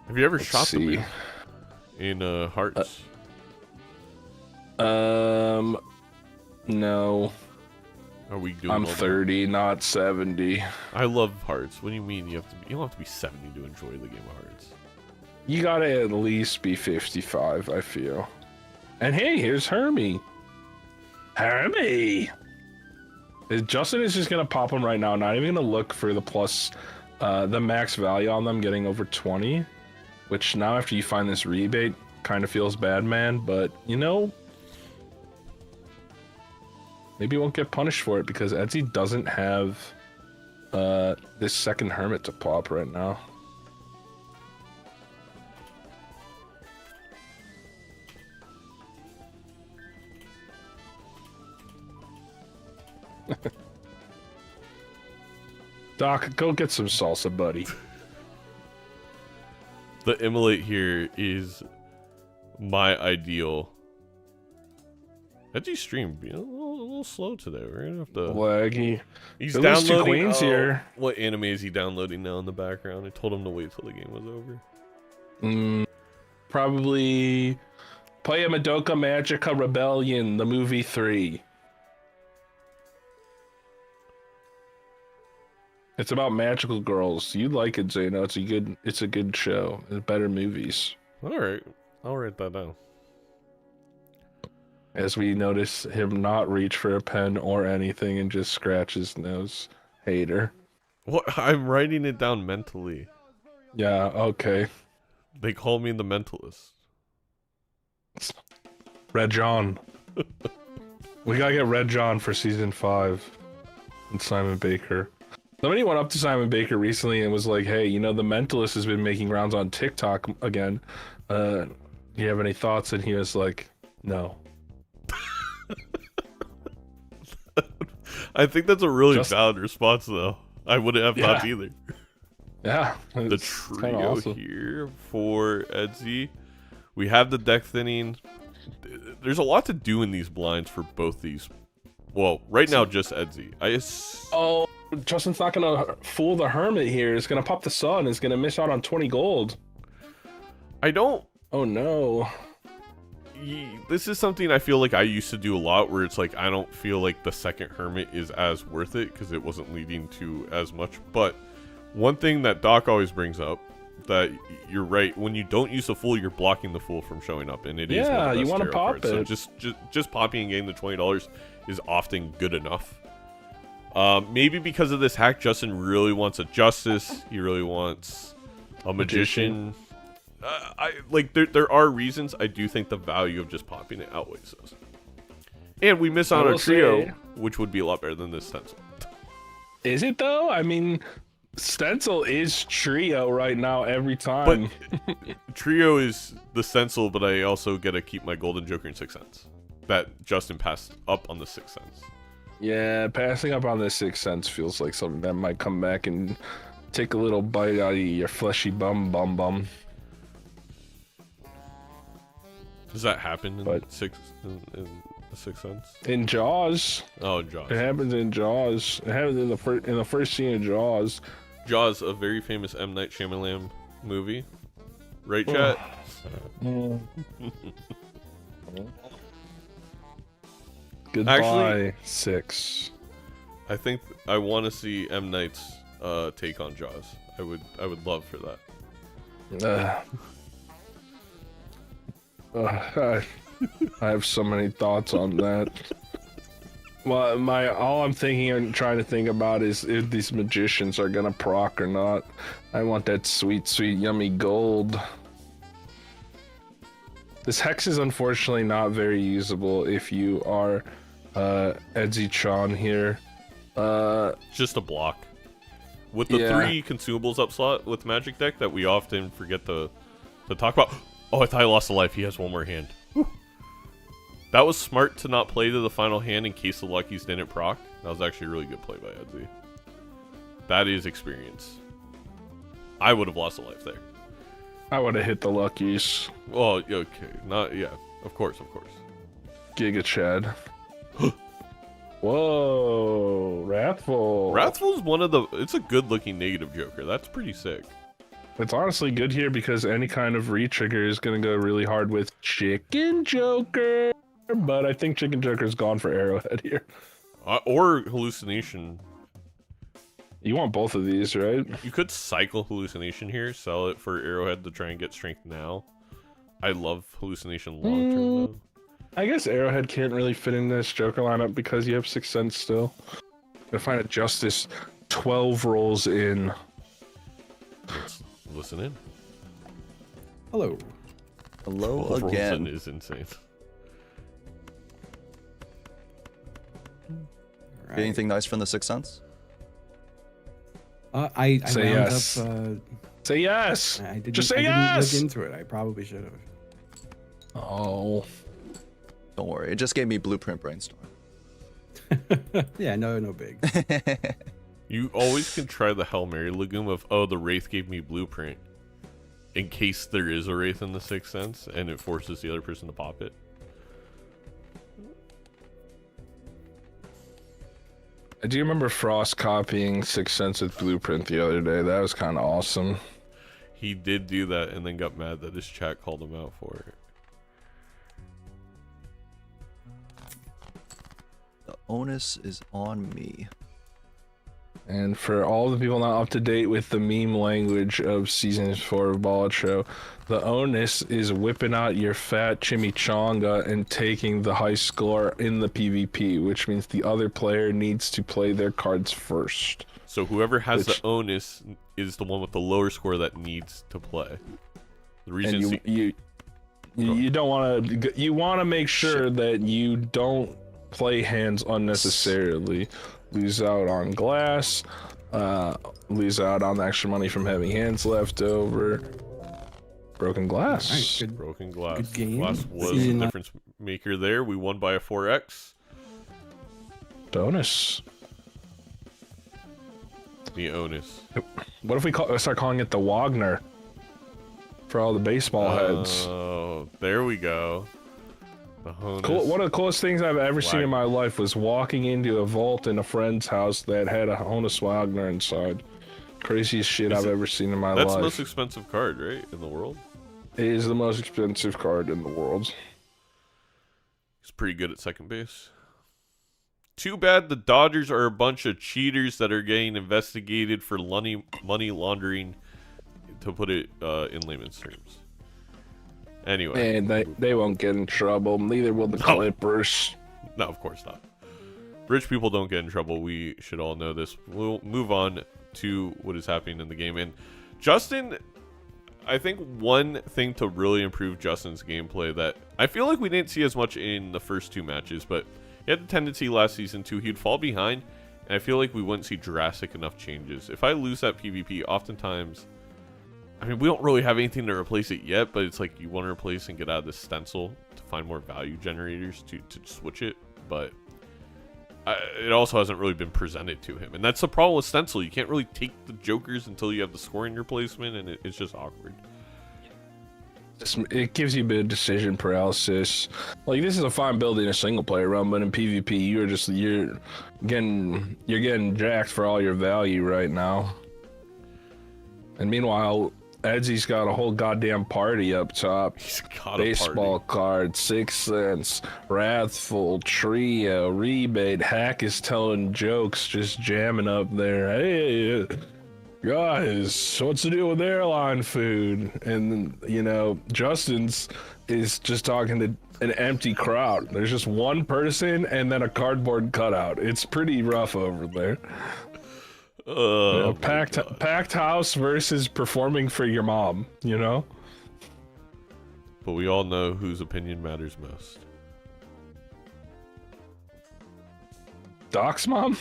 have you ever Let's shot the see. moon in Hearts? No. Are we doing? I'm all that? 30, not 70. I love Hearts. What do you mean you have to? You don't have to be 70 to enjoy the game of Hearts. You gotta at least be 55, I feel. And hey, here's Hermie. Hermie! Justin is just gonna pop them right now, not even gonna look for the plus, the max value on them getting over 20. Which now after you find this rebate, kind of feels bad, man, but you know, maybe you won't get punished for it because Edzy doesn't have this second Hermit to pop right now. Doc, go get some salsa, buddy. The immolate here is my ideal. Edgy stream being a little slow today. We're gonna have to. Laggy. He's There was two downloading. queens here. What anime is he downloading now in the background? I told him to wait till the game was over. Probably play a Madoka Magica Rebellion, the movie 3. It's about magical girls. You'd like it, Zaino. It's a good show. It's better movies. All right, I'll write that down. As we notice him not reach for a pen or anything and just scratch his nose. Hater. What? I'm writing it down mentally. Yeah, okay. They call me the mentalist. Red John. We gotta get Red John for season 5. And Simon Baker. Somebody went up to Simon Baker recently and was like, hey, you know, the Mentalist has been making rounds on TikTok again. Do you have any thoughts? And he was like, no. I think that's a really valid response, though. I wouldn't have thought either. Yeah. The trio here for Edzy. We have the deck thinning. There's a lot to do in these blinds for both these. Well, right now, just Edzy. Oh, Justin's not going to fool the Hermit here. He's going to pop the Sun. He's going to miss out on 20 gold. I don't. Oh, no. This is something I feel like I used to do a lot, where it's like I don't feel like the second Hermit is as worth it because it wasn't leading to as much. But one thing that Doc always brings up, that you're right, when you don't use the Fool, you're blocking the Fool from showing up, and it is one of the best you want to tarot pop cards. it. So just popping and getting the $20 is often good enough. Maybe because of this hack, Justin really wants a Justice. He really wants a Magician. There are reasons. I do think the value of just popping it outweighs those. And we miss out on a trio, which would be a lot better than this stencil. Is it though? I mean, stencil is trio right now every time. But trio is the stencil, but I also get to keep my golden Joker in 6 cents. That Justin passed up on the 6 cents. Yeah, passing up on the 6 cents feels like something that might come back and take a little bite out of your fleshy bum. Does that happen in But- 6 cents? In Jaws. Oh, Jaws. It happens in Jaws. It happens in the first scene of Jaws. Jaws, a very famous M. Night Shyamalan movie. Right, chat? Goodbye, Actually- 6. I think I want to see M. Night's take on Jaws. I would love for that. I have so many thoughts on that. Well, all I'm thinking and trying to think about is if these magicians are gonna proc or not. I want that sweet, sweet, yummy gold. This hex is unfortunately not very usable if you are Edzy Chan here. Just a block. With the 3 consumables up slot with Magic deck that we often forget to talk about. Oh, I thought I lost a life. He has one more hand. Whew. That was smart to not play to the final hand in case the Luckies didn't proc. That was actually a really good play by Edzy. That is experience. I would have lost a life there. I would have hit the Luckies. Well, okay. Not, yeah. Of course. Giga Chad. Whoa, Wrathful. Wrathful's one of the... It's a good-looking negative Joker. That's pretty sick. It's honestly good here because any kind of re-trigger is going to go really hard with Chicken Joker. But I think Chicken Joker's gone for Arrowhead here. Or Hallucination. You want both of these, right? You could cycle Hallucination here, sell it for Arrowhead to try and get strength now. I love Hallucination long-term, though. I guess Arrowhead can't really fit in this Joker lineup because you have Sixth Sense still. Gotta find a Justice 12 rolls in. Let's listen in. Hello. Hello 12 rolls again. in is insane. Right. Anything nice from the Sixth Sense? I Say wound yes. up. Say yes! I didn't, Just say I yes! didn't look into it. I probably should have. Oh. Don't worry, it just gave me Blueprint Brainstorm. Yeah, no big. You always can try the Hail Mary legume of, oh, the Wraith gave me Blueprint. In case there is a Wraith in the Sixth Sense, and it forces the other person to pop it. I do remember Frost copying Sixth Sense with Blueprint the other day. That was kind of awesome. He did do that and then got mad that his chat called him out for it. The onus is on me. And for all the people not up to date with the meme language of Season 4 of Balatro, the onus is whipping out your fat chimichanga and taking the high score in the PvP, which means the other player needs to play their cards first. So whoever has the onus is the one with the lower score that needs to play. The reason And you don't want to. You want to make sure that you don't play hands unnecessarily. Lose out on glass. Lose out on the extra money from having hands left over. Broken glass. Right, good. broken glass. Good game. Glass was Seeing the that- difference maker there. We won by a 4x. Bonus. The onus. What if we start calling it the Wagner? For all the baseball heads. Oh, there we go. The honus. Cool. One of the coolest things I've ever seen in Wagner. my life was walking into a vault in a friend's house that had a Honus Wagner inside. Craziest shit I've ever seen in my That's life. the most expensive card, right, in the world? It is the most expensive card in the world. He's pretty good at second base. Too bad the Dodgers are a bunch of cheaters that are getting investigated for money laundering, to put it in layman's terms. Anyway. And they won't get in trouble. Neither will the Clippers. No, of course not. Rich people don't get in trouble. We should all know this. We'll move on to what is happening in the game. And Justin, I think one thing to really improve Justin's gameplay that I feel like we didn't see as much in the first 2 matches, but he had the tendency last season to, he'd fall behind, and I feel like we wouldn't see drastic enough changes. If I lose that PvP, oftentimes, I mean, we don't really have anything to replace it yet, but it's like you want to replace and get out of the stencil to find more value generators to switch it, but it also hasn't really been presented to him. And that's the problem with stencil. You can't really take the jokers until you have the scoring replacement, and it's just awkward. It gives you a bit of decision paralysis. Like, this is a fine build in a single player run, but in PvP, you're getting jacked for all your value right now. And meanwhile, Edzy's got a whole goddamn party up top. He's got Baseball a party. card, Sixth Sense, Wrathful, Trio, Rebate, Hack is telling jokes, just jamming up there. Hey, guys, what's the deal with airline food? And, you know, Justin's is just talking to an empty crowd. There's just one person and then a cardboard cutout. It's pretty rough over there. Oh, my God. Packed house versus performing for your mom, you know? but we all know whose opinion matters most. Doc's mom?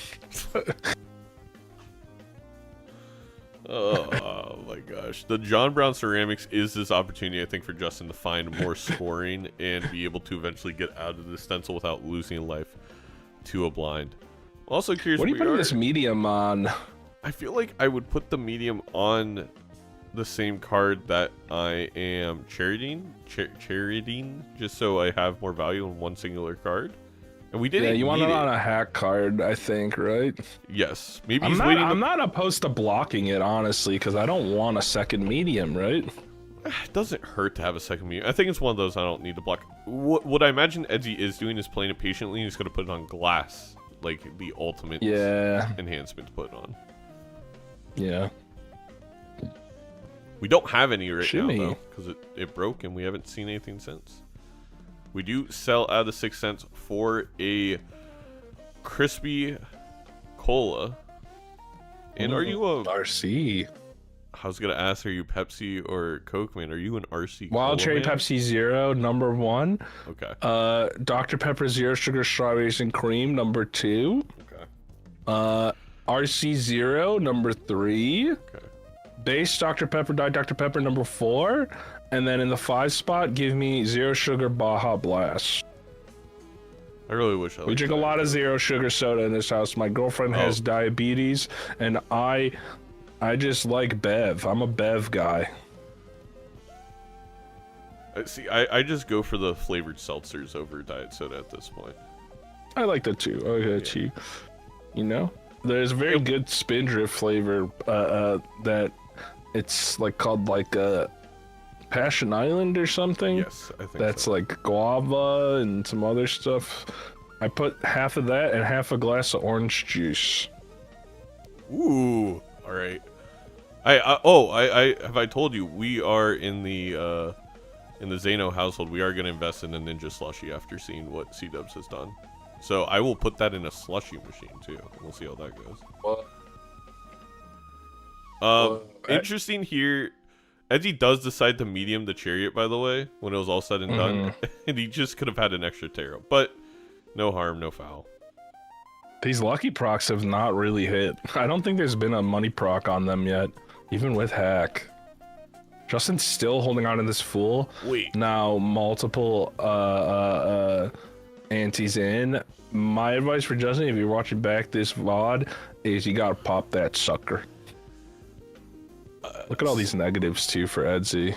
Oh my gosh. The John Brown Ceramics is this opportunity, I think, for Justin to find more scoring and be able to eventually get out of the stencil without losing a life to a blind. Also curious, What are you putting this medium on? I feel like I would put the medium on the same card that I am charitying, just so I have more value in one singular card. And we didn't. Yeah, you want need it on a hack card, I think, right? Yes, maybe I'm he's not, waiting. I'm not opposed to blocking it, honestly, because I don't want a second medium, right? It doesn't hurt to have a second medium. I think it's one of those I don't need to block. What I imagine Edzy is doing is playing it patiently. And he's going to put it on glass, like the ultimate enhancement to put it on. Yeah. We don't have any right Shimmy. now, though, because it broke and we haven't seen anything since. We do sell out of the 6 cents for a crispy cola. And are you a... RC? I was going to ask, are you Pepsi or Coke, man? Are you an RC Wild Cola Cherry man? Pepsi Zero, number 1. Okay. Dr. Pepper Zero Sugar Strawberries and Cream, number 2. Okay. RC Zero, number 3. Okay. Base Dr. Pepper, Diet Dr. Pepper, number 4. And then in the 5 spot, give me Zero Sugar Baja Blast. I really wish I We liked drink a that. lot of zero sugar soda in this house. My girlfriend has diabetes, and I just like Bev. I'm a Bev guy. See, I just go for the flavored seltzers over diet soda at this point. I like that too. Okay, you know, there's a very good Spindrift flavor that it's like called like Passion Island or something. Yes, I think That's so. like guava and some other stuff. I put half of that and half a glass of orange juice. Ooh, all right. I have I told you we are in the Zaino household. We are going to invest in a Ninja Slushie after seeing what C-Dubs has done. So I will put that in a slushie machine too. We'll see how that goes. Interesting here. Edzy does decide to medium the chariot, by the way, when it was all said and done. And he just could have had an extra tarot. But no harm, no foul. These lucky procs have not really hit. I don't think there's been a money proc on them yet, even with hack. Justin's still holding on to this fool. Wait. Now multiple antes in. My advice for Justin, if you're watching back this VOD, is you gotta pop that sucker. Look at all these negatives too for Edzy.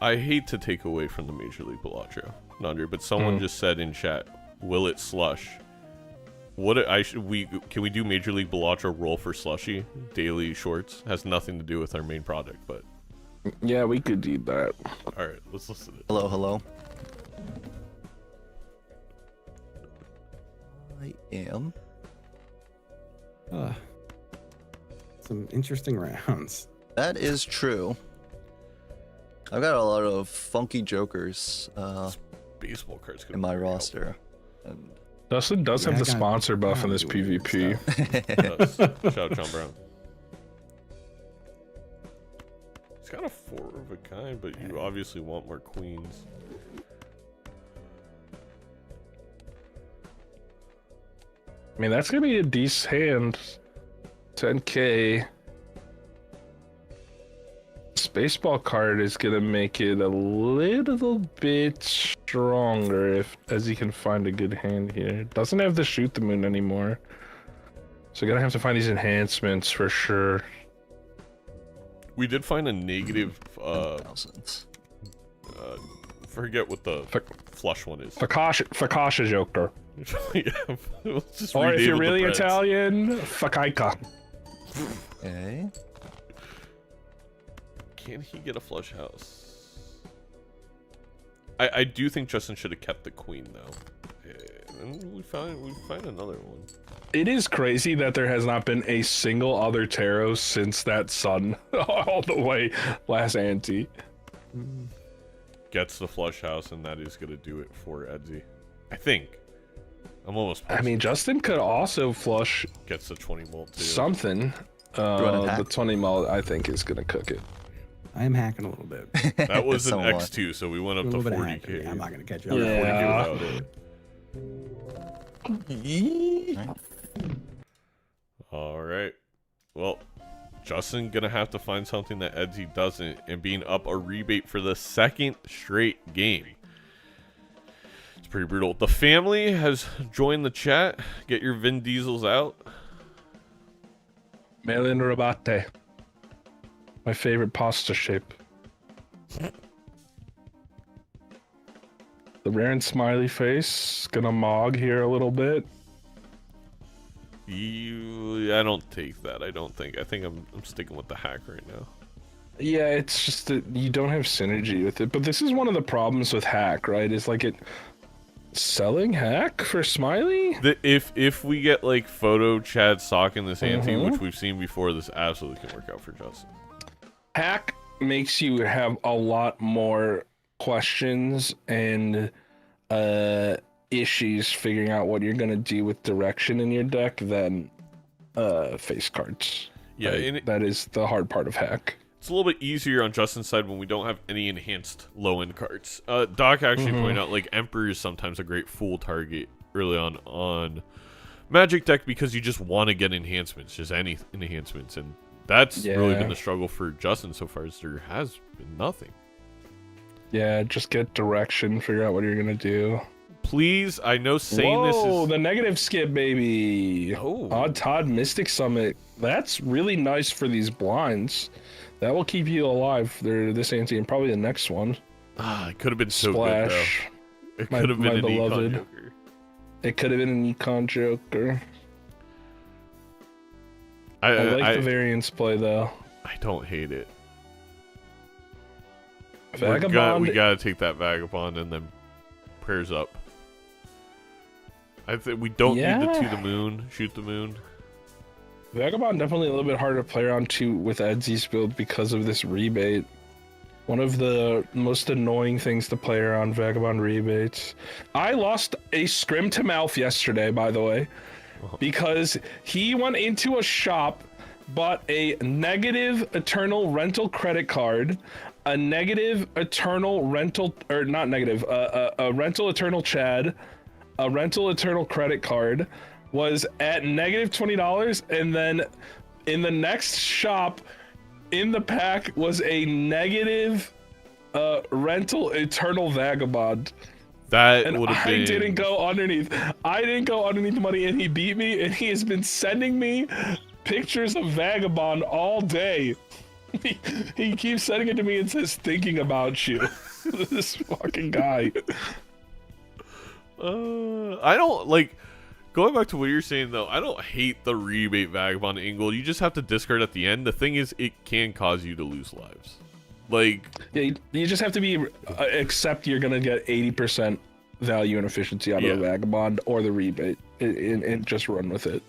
I hate to take away from the Major League Balatro, Nandre, but someone just said in chat, "Will it slush?" Can we do Major League Balatro roll for slushy daily shorts? Has nothing to do with our main project, but Yeah, we could do that. all right, let's listen to it. Hello, hello. I am. Some interesting rounds. That is true. I've got a lot of funky jokers Baseball cards in my roster. And Justin does Yeah, have I the got- sponsor buff in I'm this doing PvP. stuff. Shout out John Brown. It's got a 4 of a kind, but you obviously want more queens. I mean, that's gonna be a decent hand. 10k. Spaceball card is gonna make it a little bit stronger if Edzy can find a good hand here. Doesn't have the shoot the moon anymore, so gonna have to find these enhancements for sure. We did find a negative. thousands. Forget what the flush one is. Fakasha Joker. Yeah, we'll just Or if rename you're the really Preds. Italian, Fakaika. Okay. Can he get a flush house? I do think Justin should have kept the queen though. And we find another one. It is crazy that there has not been a single other tarot since that sun all the way last ante. Gets the flush house, and that is gonna do it for Edzy. I think. I'm almost I positive. mean, Justin could also flush Gets the 20 mult too. something. an attack? The 20 mil, I think, is gonna cook it. I am hacking a little bit. That was an So am I. X2, so we went A up little to bit of 40k. hacking. Yeah, I'm not gonna catch you. Yeah. 40k without it. All right. Well, Justin gonna have to find something that Edzy doesn't, and being up a rebate for the second straight game. It's pretty brutal. The family has joined the chat. Get your Vin Diesels out. Melon Rabate. My favorite pasta shape. The rare and smiley face. Gonna mog here a little bit. I don't take that. I think I'm sticking with the hack right now. Yeah, it's just that you don't have synergy with it. But this is one of the problems with hack, right? Is like it selling hack for smiley? If we get like photo Chad sock in this ante, which we've seen before, this absolutely can work out for Justin. Hack makes you have a lot more questions and issues figuring out what you're gonna do with direction in your deck than face cards. Yeah, right? and that is the hard part of hack. it's a little bit easier on Justin's side when we don't have any enhanced low-end cards. Doc actually pointed out like Emperor is sometimes a great fool target early on Magic deck because you just want to get enhancements, just any enhancements, and that's really been the struggle for Justin so far. Is there has been nothing. Yeah, just get direction, figure out what you're gonna do. Please, I know saying this is the negative skip, baby. Oh. Odd Todd Mystic Summit. That's really nice for these blinds. That will keep you alive. They're this ante and probably the next one. it could have been so Splash. good though. It My- could have been my an econ beloved. joker. It could have been an econ joker. I I like the variance play though. I don't hate it. Vagabond. We gotta take that Vagabond and then prayers up. I think we don't need the to the moon, shoot the moon. Vagabond definitely a little bit harder to play around too with Edzy's build because of this rebate. One of the most annoying things to play around Vagabond rebates. I lost a scrim to mouth yesterday, by the way, because he went into a shop, bought a negative eternal rental credit card, a negative eternal rental, or not negative, a rental eternal Chad, a rental eternal credit card, was at negative $20, and then in the next shop in the pack was a negative rental eternal Vagabond. That And would have I been. didn't go underneath. I didn't go underneath the money, and he beat me, and he has been sending me pictures of Vagabond all day. He keeps sending it to me and says, thinking about you. This fucking guy. I don't like. Going back to what you're saying though, I don't hate the rebate Vagabond angle. You just have to discard at the end. The thing is, it can cause you to lose lives. Like, Yeah, you just have to be accept you're gonna get 80% value and efficiency out of the Vagabond or the rebate, and just run with it.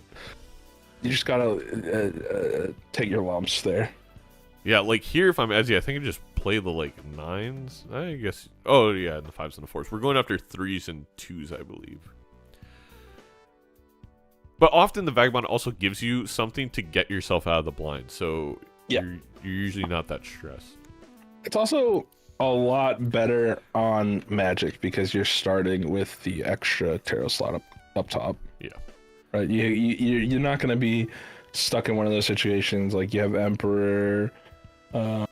You just gotta take your lumps there. yeah, like here, if I'm Edzy, I think I just play the like 9s. I guess. Oh yeah, and the 5s and the 4s. We're going after 3s and 2s, I believe. But often the Vagabond also gives you something to get yourself out of the blind, so you're usually not that stressed. It's also a lot better on Magic because you're starting with the extra tarot slot up top. Yeah. Right. You're not gonna be stuck in one of those situations like you have Emperor,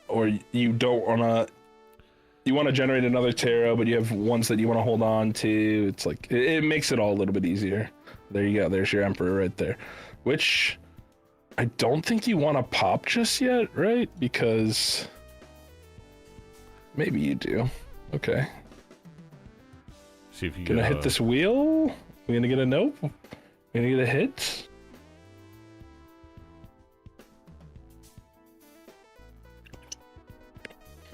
or you don't wanna. You want to generate another tarot, but you have ones that you want to hold on to. It's like it makes it all a little bit easier. There you go. There's your Emperor right there, which I don't think you want to pop just yet, right? Because maybe you do. Okay. See if you Gonna hit this wheel. We gonna get a nope. We gonna get a hit.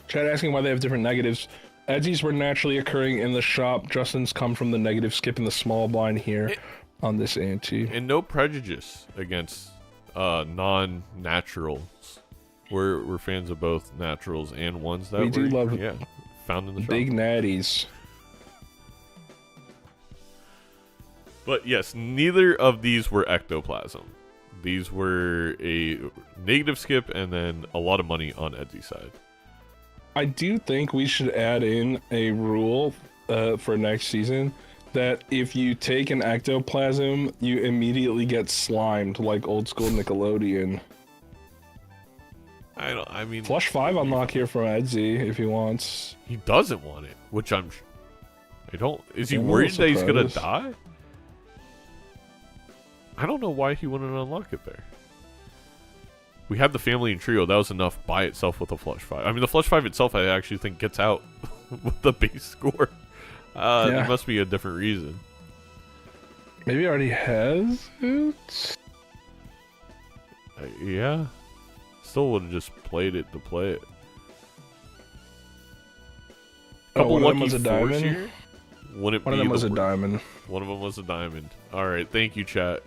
Chat asking why they have different negatives. Edzy's were naturally occurring in the shop. Justin's come from the negative skip in the small blind here on this ante. And no prejudice against non-naturals. We're fans of both naturals and ones that We do love found in the shop. big natties. But yes, neither of these were ectoplasm. These were a negative skip and then a lot of money on Edzy's side. I do think we should add in a rule for next season that if you take an ectoplasm, you immediately get slimed like old school Nickelodeon. I mean, Flush 5 unlock here from Edzy if he wants. he doesn't want it, which I don't. Is he I'm a worried little that he's gonna surprised. die? I don't know why he wouldn't unlock it there. We had the family and trio. That was enough by itself with the flush 5. I mean, the flush 5 itself, I actually think gets out with the base score. There must be a different reason. Maybe he already has it? Yeah. Still would have just played it to play it. Couple one of them lucky was a fours diamond? here. Wouldn't One of be them was the a wor- diamond. One of them was a diamond. All right, thank you, chat.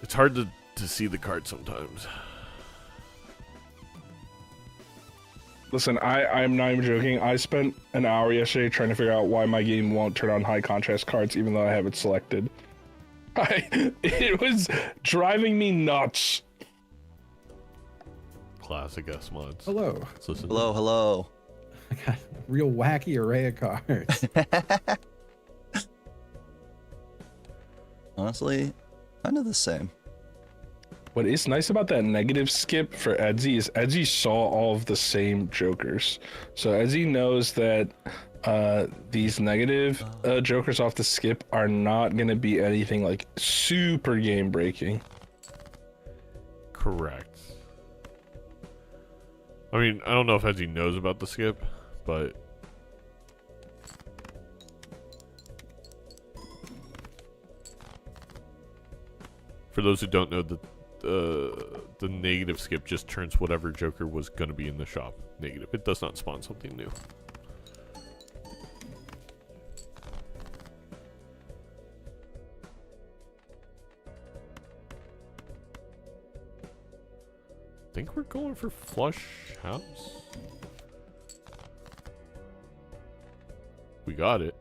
It's hard to see the card sometimes. Listen, I'm not even joking. I spent an hour yesterday trying to figure out why my game won't turn on high contrast cards even though I have it selected. It was driving me nuts. Classic S mods. Hello. Let's listen. Hello, hello. I got a real wacky array of cards. Honestly, kind of the same. What is nice about that negative skip for Edzy is Edzy saw all of the same jokers. So Edzy knows that these negative jokers off the skip are not going to be anything like super game breaking. Correct. I mean, I don't know if Edzy knows about the skip, but for those who don't know, the negative skip just turns whatever joker was going to be in the shop negative. It does not spawn something new. I think we're going for flush house. We got it.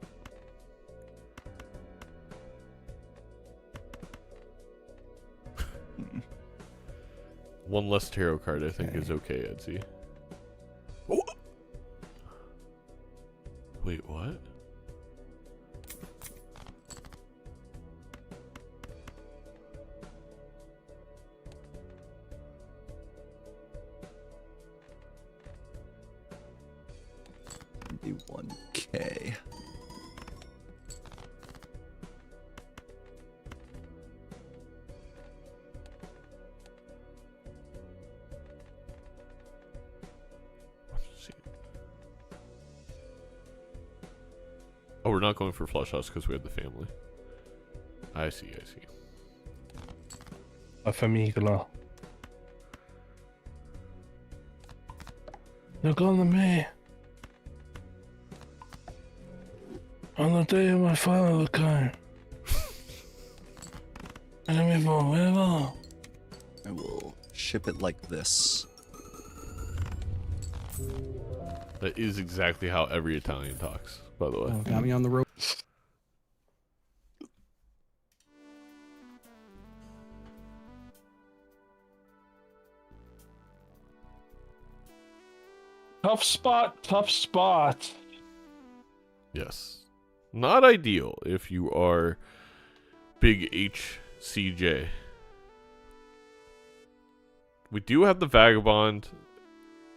One less tarot card, I think, is okay, Edzy. Oh! Wait, what? Maybe 1K. Oh, we're not going for flush house because we had the family. I see, I see. La famiglia. Look on me. On the day my father came. And forever. I will ship it like this. That is exactly how every Italian talks, by the way. Oh, got me on the rope. Tough spot, tough spot. Yes. Not ideal if you are big HCJ. We do have the Vagabond.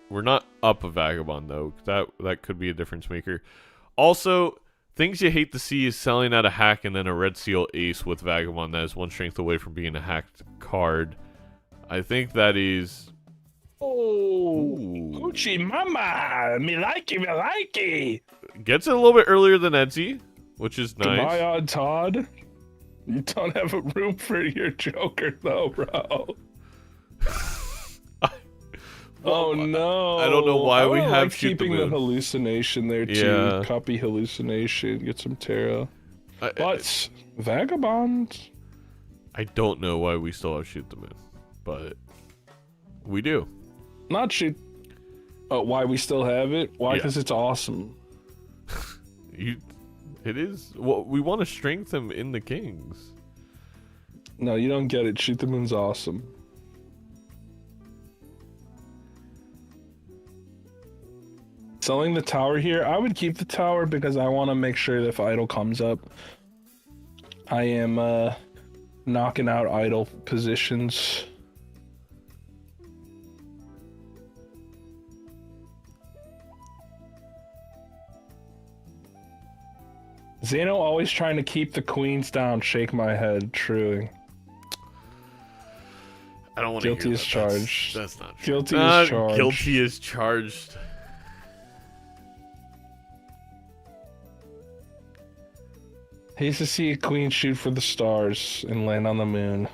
We're not up a Vagabond, though. That could be a difference maker. Also, things you hate to see is selling out a hack and then a Red Seal Ace with Vagabond that is one strength away from being a hacked card. I think that is... Oh, Ooh. Gucci mama, me likey, me likey. Gets it a little bit earlier than Edzy, which is nice. Goodbye, Odd Todd. You don't have a room for your Joker, though, bro. Oh no! I don't know why we I have like Shoot the keeping the Moon. hallucination there too. Yeah. Copy hallucination, get some tarot. I But Vagabond. don't know why we still have Shoot the Moon, but we do. Not shoot. Oh, why we still have it? Why? Yeah. Because it's awesome. It is. Well, we want to strengthen in the Kings. No, you don't get it. Shoot the Moon's awesome. Selling the tower here. I would keep the tower because I want to make sure that if idle comes up, I am knocking out idle positions. Zaino always trying to keep the queens down. Shake my head. Truly. I don't want to Guilty hear as that. charged. That's not true. Guilty as charged. Guilty as charged. Hates to see a queen shoot for the stars and land on the moon.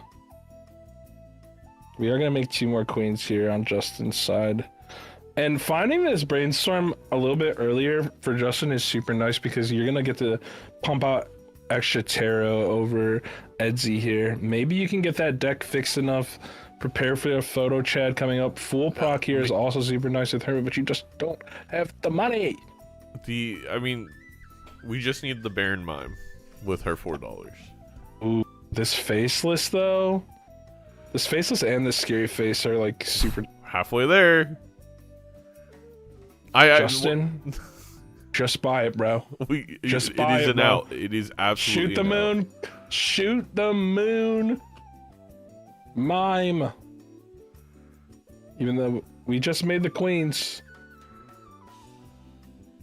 We are going to make 2 more queens here on Justin's side. And finding this brainstorm a little bit earlier for Justin is super nice because you're going to get to pump out extra tarot over Edzy here. Maybe you can get that deck fixed enough. Prepare for a photo chat coming up. Full proc here is also super nice with her, but you just don't have the money. I mean, we just need the Baron Mime with her $4. Ooh, this faceless though. This faceless and this scary face are like super. Halfway there. Justin, just buy it, bro. Just buy it is it, an bro. out. It is absolutely Shoot the moon. Shoot the moon. Mime. Even though we just made the queens.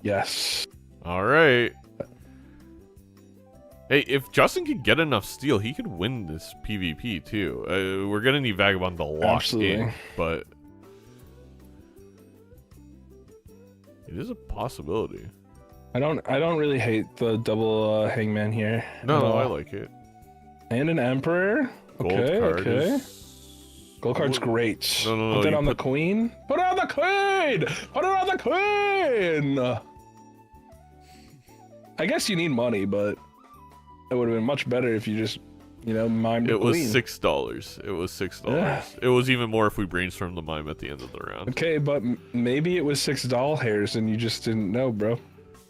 Yes. All right. Hey, if Justin could get enough steel, he could win this PvP too. We're gonna need Vagabond to lock in, but it is a possibility. I don't really hate the double hangman here. No, I like it. And an emperor. Gold Okay, card okay. is... Gold card's great. No, Put that on the queen. Put it on the queen! Put it on the queen! I guess you need money, but it would have been much better if you just, mimed the queen. It was $6. It was $6. Yeah. It was even more if we brainstormed the mime at the end of the round. Okay, but maybe it was $6 hairs and you just didn't know, bro.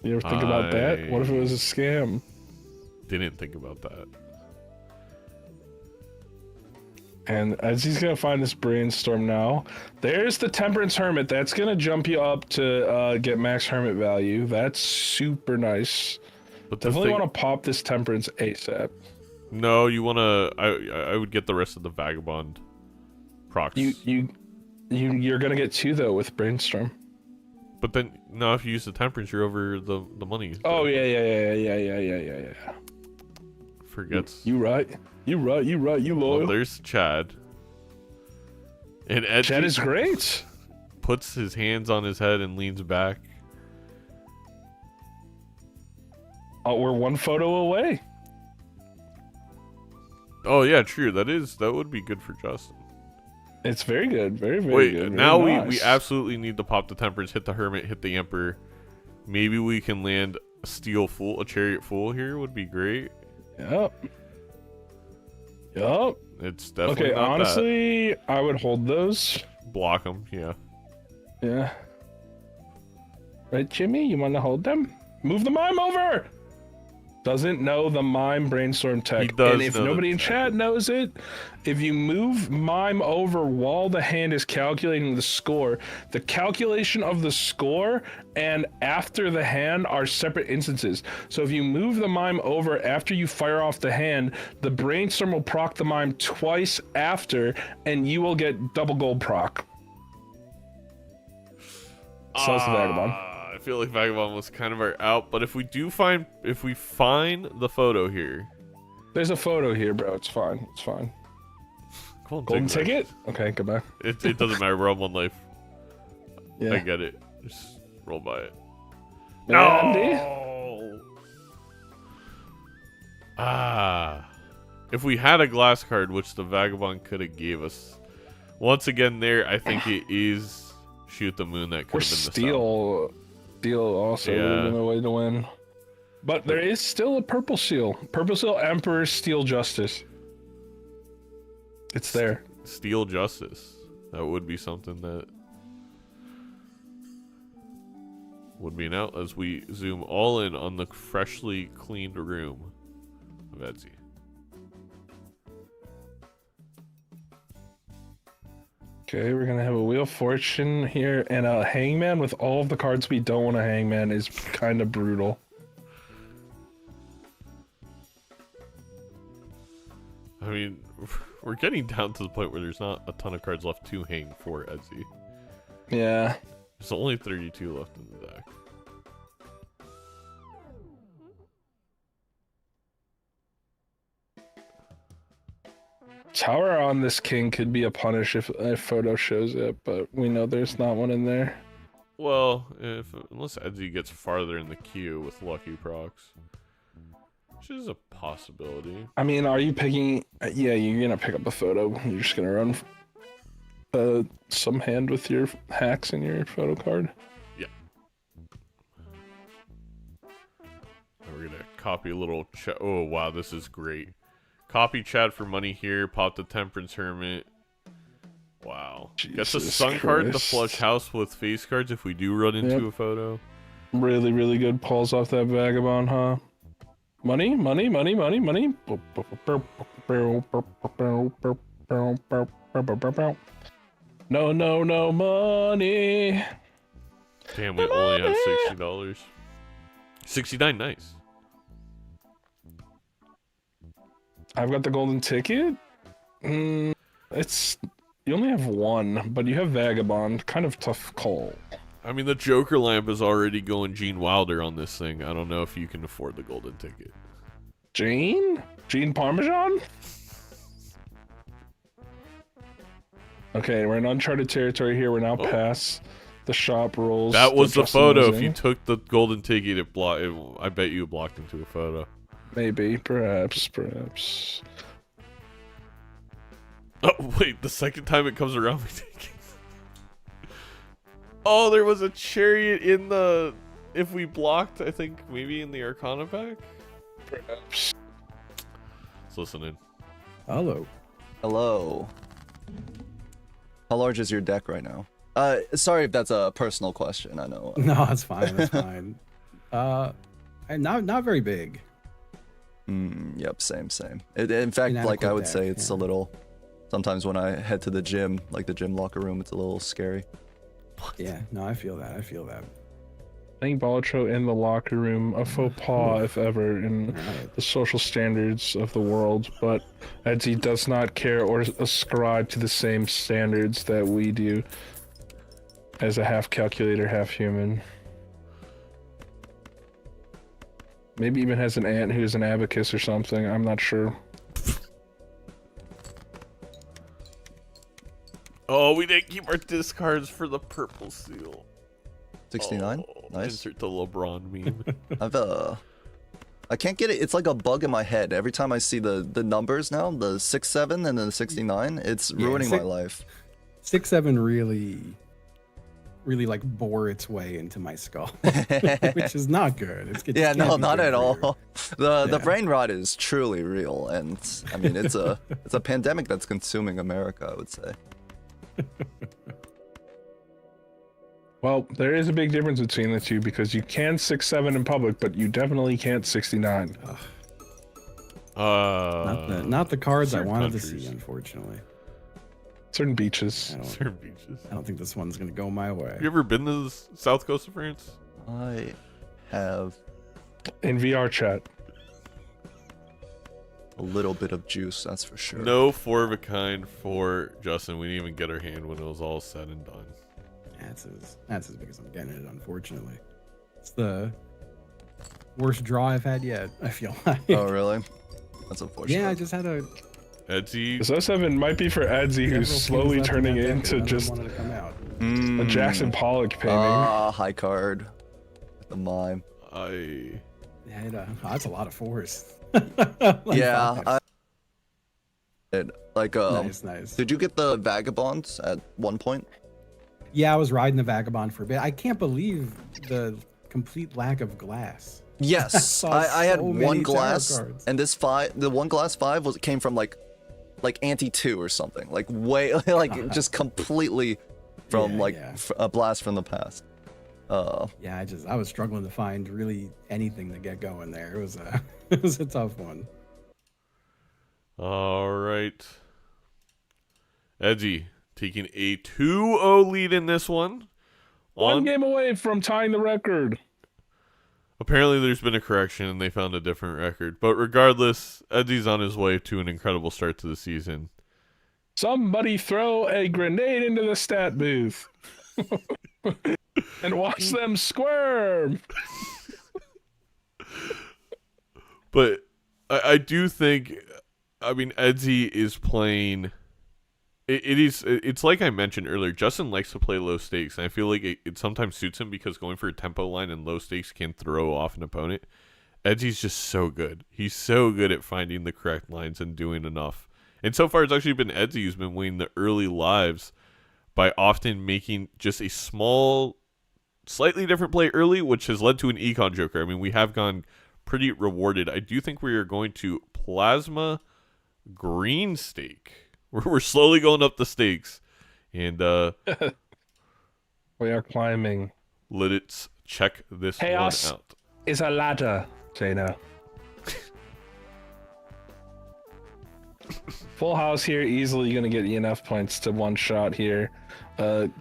You ever think about that? What if it was a scam? Didn't think about that. And as he's gonna find this brainstorm now, there's the Temperance Hermit. That's gonna jump you up to get max Hermit value. That's super nice. But Definitely want to pop this Temperance ASAP. No, you want to... I would get the rest of the Vagabond procs. You're gonna get 2 though with brainstorm. But then, no, if you use the Temperance, you're over the money. Oh yeah. Forgets. You right. You loyal. Well, there's Chad. And Edzy Chad is great. puts his hands on his head and leans back. Oh, we're 1 photo away. Oh yeah, true. That would be good for Justin. It's very good. Very good. Wait, very now nice. we absolutely need to pop the Temperance, hit the Hermit, hit the Emperor. Maybe we can land a Steel Fool, a Chariot Fool here would be great. Yep. It's definitely Okay, not honestly, I would hold those. that. Block them, yeah. Yeah. Right, Jimmy? You want to hold them? Move the mime over! Doesn't know the mime brainstorm tech. He does and if know the nobody in tech. chat knows it, if you move mime over while the hand is calculating the score, the calculation of the score and after the hand are separate instances. So if you move the mime over after you fire off the hand, the brainstorm will proc the mime twice after, and you will get double gold proc. So it's the Vagabond. I feel like Vagabond was kind of our out, but if we find the photo here. There's a photo here, bro. It's fine. It's fine. Come on, Golden take ticket? Okay, goodbye. It doesn't matter. We're on 1 life. Yeah. I get it. Just roll by it. Andy? No. If we had a glass card, which the Vagabond could have gave us, once again there, I think it is Shoot the Moon that could Or have been the Steel. Steel also would have been a way to win. But there is still a purple seal. Purple seal, Emperor, Steel Justice. It's there. Steel Justice. That would be something that would be an out as we zoom all in on the freshly cleaned room of Edzy. Okay, we're gonna have a Wheel of Fortune here, and a Hangman with all of the cards we don't want a Hangman is kind of brutal. I mean, we're getting down to the point where there's not a ton of cards left to hang for Edzy. Yeah. There's only 32 left in the deck. Tower on this king could be a punish if photo shows it, but we know there's not one in there. Well, unless Edzy gets farther in the queue with lucky procs, which is a possibility. I mean, are you picking? Yeah, you're gonna pick up a photo. You're just gonna run some hand with your hacks in your photo card. Yeah. And we're gonna copy a little chat. Oh wow, this is great. Copy chat for money here. Pop the Temperance Hermit. Wow. Gets a Jesus sun card to Christ. flush house with face cards if we do run into a photo. Really, really good pulls off that vagabond, huh? Money, money, money, money, money. No, no, no money. Damn, we only have $60. 69, nice. I've got the golden ticket. It's you only have one, but you have vagabond. Kind of tough call. I mean, the Joker lamp is already going Gene Wilder on this thing. I don't know if you can afford the golden ticket. Gene Parmesan. Okay, we're in uncharted territory here. We're now past the shop rules. That was the Justin photo. was If you in. took the golden ticket, I bet you blocked into a photo. Maybe, perhaps. Oh, wait, the second time it comes around, we take it. Oh, there was a chariot in the... If we blocked, I think, maybe in the Arcana pack? Perhaps. Let's listen in. Hello. Hello. How large is your deck right now? Sorry if that's a personal question. I know. No, it's fine. It's fine. And not very big. Yep, same. In fact, like I Inadequate would deck, say, it's yeah. a little. Sometimes when I head to the gym, like the gym locker room, it's a little scary. Yeah, no, I feel that. I think Balatro in the locker room, a faux pas, if ever, in the social standards of the world, but Edzy does not care or ascribe to the same standards that we do as a half calculator, half human. Maybe even has an aunt who's an abacus or something, I'm not sure. Oh, we didn't keep our discards for the purple seal. 69. Oh, Nice. Insert the LeBron meme. I can't get it. It's like a bug in my head. Every time I see the numbers now, the 67 and then the 69, it's ruining my life. 6-7 really like bore its way into my skull, which is not good. It's Yeah, can't no, be not good at for all. The brain rot is truly real, and I mean it's a pandemic that's consuming America, I would say. Well, there is a big difference between the two because you can 6-7 in public, but you definitely can't 69. Not the cards I certain wanted to countries. see, unfortunately. Certain beaches. Certain beaches. I don't think this one's gonna go my way. Have you ever been to the south coast of France? I have In VR chat. a little bit of juice, that's for sure. No 4 of a kind for Justin. We didn't even get our hand when it was all said and done. That's as big as I'm getting it, unfortunately. It's the worst draw I've had yet, I feel like. Oh, really? That's unfortunate. Yeah, I just had a Edzy, This 07 might be for Edzy, who's several slowly things left in turning that deck, into and none of them just wanted to come out. a Jackson Pollock painting. High card. The mime. Yeah, that's a lot of fours. Yeah, Nice. Did you get the vagabonds at one point? Yeah, I was riding the Vagabond for a bit. I can't believe the complete lack of glass. Yes, saw I had so many one tarot glass, cards. and the one glass 5 came from like Ante 2 or something, like way just completely from Yeah. a blast from the past. Yeah, I was struggling to find really anything to get going there. It was it was a tough one. all right. Edzy, taking a 2-0 lead in this one. One game away from tying the record. Apparently, there's been a correction and they found a different record. But regardless, Edzy's on his way to an incredible start to the season. Somebody throw a grenade into the stat booth and watch them squirm. But I do think, I mean, Edzy is playing. It's like I mentioned earlier. Justin likes to play low stakes, and I feel like it sometimes suits him because going for a tempo line and low stakes can throw off an opponent. Edzy's just so good. He's so good at finding the correct lines and doing enough. And so far, it's actually been Edzy who's been winning the early lives by often making just a small, slightly different play early, which has led to an econ joker. I mean, we have gone pretty rewarded. I do think we are going to plasma green stake. We're slowly going up the stakes, and we are climbing. Let's check this Chaos one out. Is a ladder, Zaino. Full house here, easily gonna get you enough points to one shot here.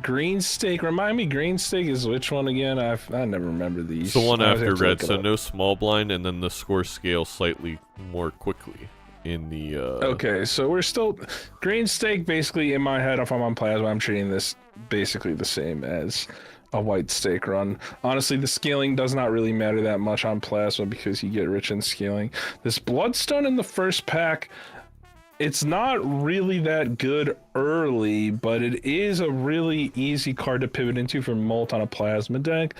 Green stake. Remind me, green stake is which one again? I never remember these. It's the one after red, so up. no small blind, and then the score scales slightly more quickly. In the Okay, so we're still green stake. Basically, in my head, if I'm on plasma, I'm treating this basically the same as a white stake run. Honestly, the scaling does not really matter that much on plasma because you get rich in scaling. This bloodstone in the first pack, it's not really that good early, but it is a really easy card to pivot into for Molt on a plasma deck.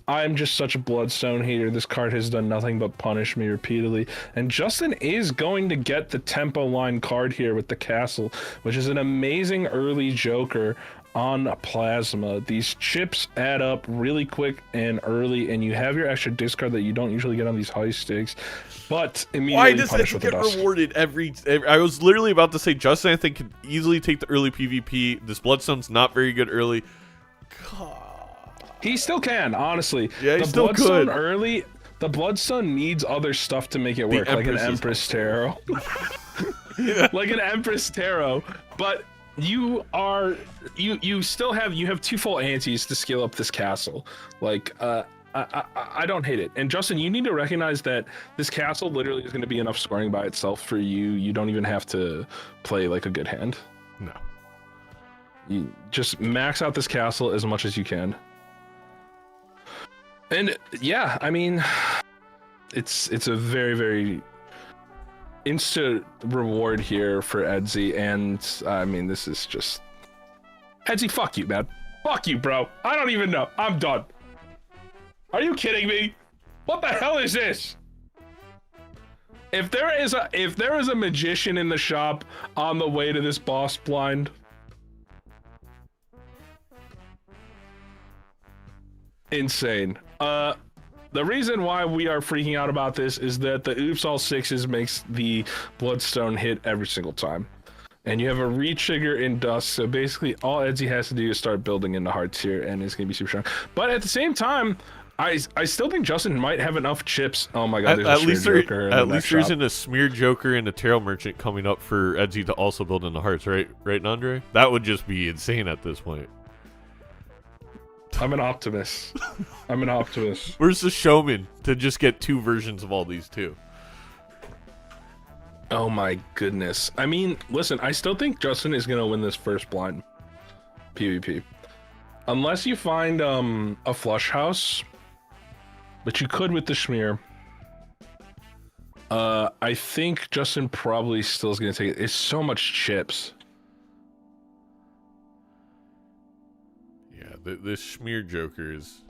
I'm just such a bloodstone hater. This card has done nothing but punish me repeatedly. And Justin is going to get the tempo line card here with the castle, which is an amazing early joker on plasma. These chips add up really quick and early, and you have your extra discard that you don't usually get on these high stakes, but immediately why does punish it with the get dust. rewarded every I was literally about to say Justin, I think, could easily take the early PvP. This bloodstone's not very good early. God. He still can, honestly. Yeah, he the still bloodstone could. early. The bloodstone needs other stuff to make it work, like an Empress Tarot. Like an Empress Tarot. But you still have two full antes to scale up this castle. Like I don't hate it. And Justin, you need to recognize that this castle literally is going to be enough scoring by itself for you. You don't even have to play like a good hand. No. You just max out this castle as much as you can. And yeah, I mean, it's a very, very instant reward here for Edzy, and I mean, this is just Edzy, fuck you, man. Fuck you, bro. I don't even know. I'm done. Are you kidding me? What the hell is this? If there is a magician in the shop on the way to this boss blind, insane. The reason why we are freaking out about this is that the oops all sixes makes the bloodstone hit every single time. And you have a re-trigger in dust, so basically all Edzy has to do is start building into hearts here, and it's gonna be super strong. But at the same time, I still think Justin might have enough chips. Oh my god, At least there isn't a smear joker and a tarot merchant coming up for Edzy to also build into hearts, right? Right, Nandre? That would just be insane at this point. I'm an optimist. I'm an optimist. Where's the showman to just get two versions of all these too? Oh my goodness. I mean, listen, I still think Justin is gonna win this first blind PvP. Unless you find a flush house, but you could with the Schmear. I think Justin probably still is gonna take it. It's so much chips. This Schmear Joker is...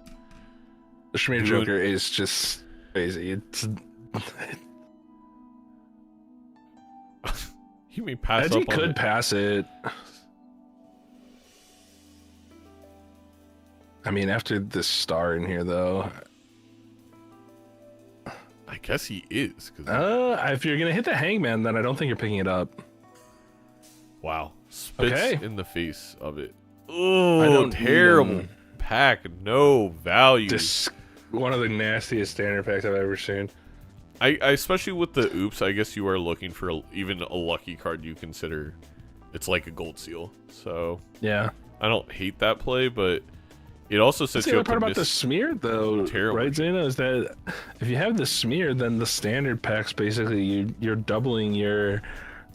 The Schmear Joker is just crazy. It's... You may pass Edzy up on could it. pass it. I mean, after this star in here, though... I guess he is. If you're gonna hit the hangman, then I don't think you're picking it up. Wow. Spits Okay. in the face of it. Oh, terrible pack. No value. One of the nastiest standard packs I've ever seen. I especially with the oops, I guess you are looking for even a lucky card you consider it's like a gold seal. So Yeah. I don't hate that play, but it also sets That's the you other up part to about the miss. smear, though, terrible. right, Zaino? Is that if you have the smear, then the standard packs basically you're doubling your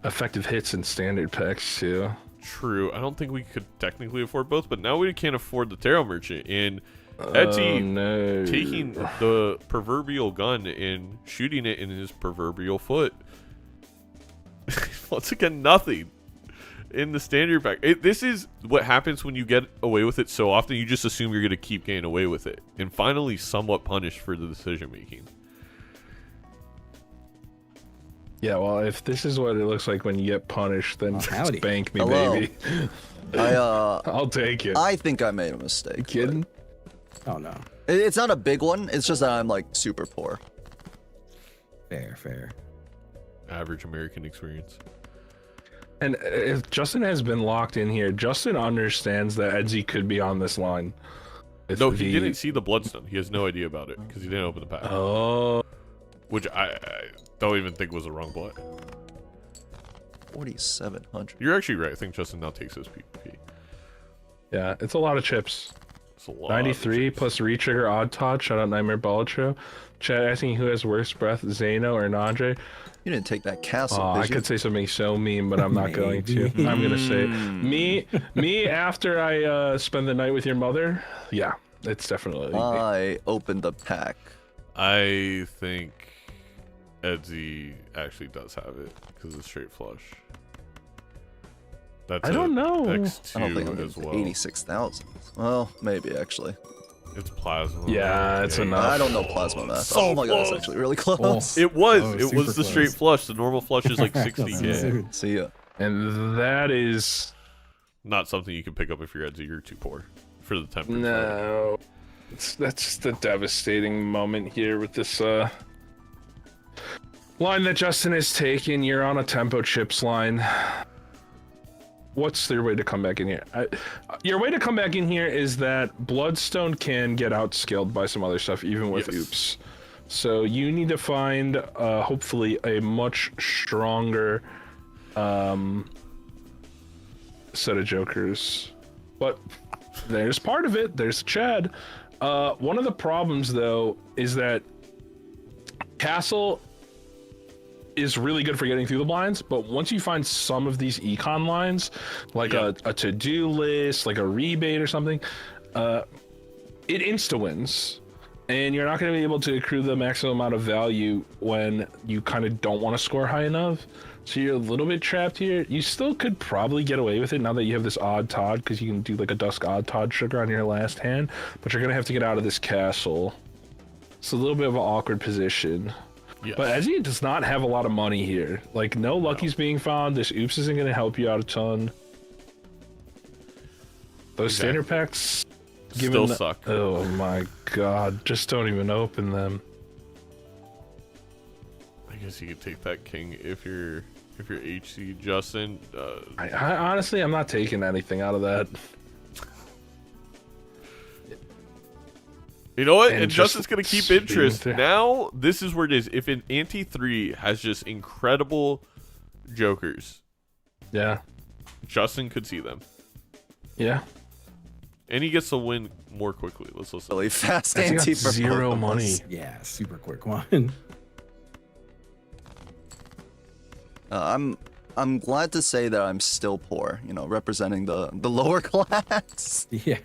effective hits in standard packs too. True. I don't think we could technically afford both, but now we can't afford the Tarot Merchant. And Edzy no. taking the proverbial gun and shooting it in his proverbial foot. Once again, nothing in the standard pack. This is what happens when you get away with it so often. You just assume you're going to keep getting away with it, and finally somewhat punished for the decision making. Yeah, well, if this is what it looks like when you get punished, then howdy. spank me, Hello. baby. I'll take it. I think I made a mistake. Kidding? Oh no. It's not a big one. It's just that I'm like super poor. Fair. Average American experience. And if Justin has been locked in here, Justin understands that Edzy could be on this line. If No, he didn't see the bloodstone. He has no idea about it because he didn't open the pack. Oh. Which I don't even think was a wrong play. 4,700. You're actually right. I think Justin now takes his PvP. Yeah, it's a lot of chips. It's a lot. 93 plus retrigger odd Todd. Shout out Nightmare Balatro. Chat asking who has worse breath, Zaino or Nandre. You didn't take that castle. Oh, did I you? could say something so mean, but I'm not going to. Maybe. I'm gonna say me after I spend the night with your mother. Yeah, it's definitely me. I opened the pack. I think Edzy actually does have it because it's straight flush. That's I don't know. X2 I don't think I'm as well. 86,000. Well, maybe actually. It's plasma. Yeah, it's enough. I don't know plasma math. So Oh my god, it's close. actually really close. It was. Oh, it was super the close. straight flush. The normal flush is like 60k. Dude. See ya. And that is Not something you can pick up if you're Edzy. You're too poor for the temporary. no. That's just a devastating moment here with this line that Justin has taken. You're on a tempo chips line. What's your way to come back in here? Your way to come back in here is that Bloodstone can get outskilled by some other stuff, even with Yes. oops. So you need to find, hopefully, a much stronger set of jokers. But there's part of it. There's Chad. One of the problems, though, is that Castle is really good for getting through the blinds, but once you find some of these econ lines, like a to-do list, like a rebate or something, it insta-wins. And you're not going to be able to accrue the maximum amount of value when you kind of don't want to score high enough. So you're a little bit trapped here. You still could probably get away with it now that you have this odd Todd, because you can do like a Dusk odd Todd sugar on your last hand, but you're going to have to get out of this castle. It's a little bit of an awkward position. Yes. But Edzy does not have a lot of money here. Like, no lucky's being found. This oops isn't going to help you out a ton. Those standard packs Still suck. Oh my god, just don't even open them. I guess you could take that king if you're HCJustin. I honestly, I'm not taking anything out of that. You know what? And And just Justin's gonna keep being interest. there. Now this is where it is. If an Ante 3 has just incredible jokers, Yeah, Justin could see them. yeah. And he gets to win more quickly. Let's listen. Really fast Edzy got ante for zero both of money. us. Yeah, super quick one. I'm glad to say that I'm still poor. You know, representing the lower class. Yeah.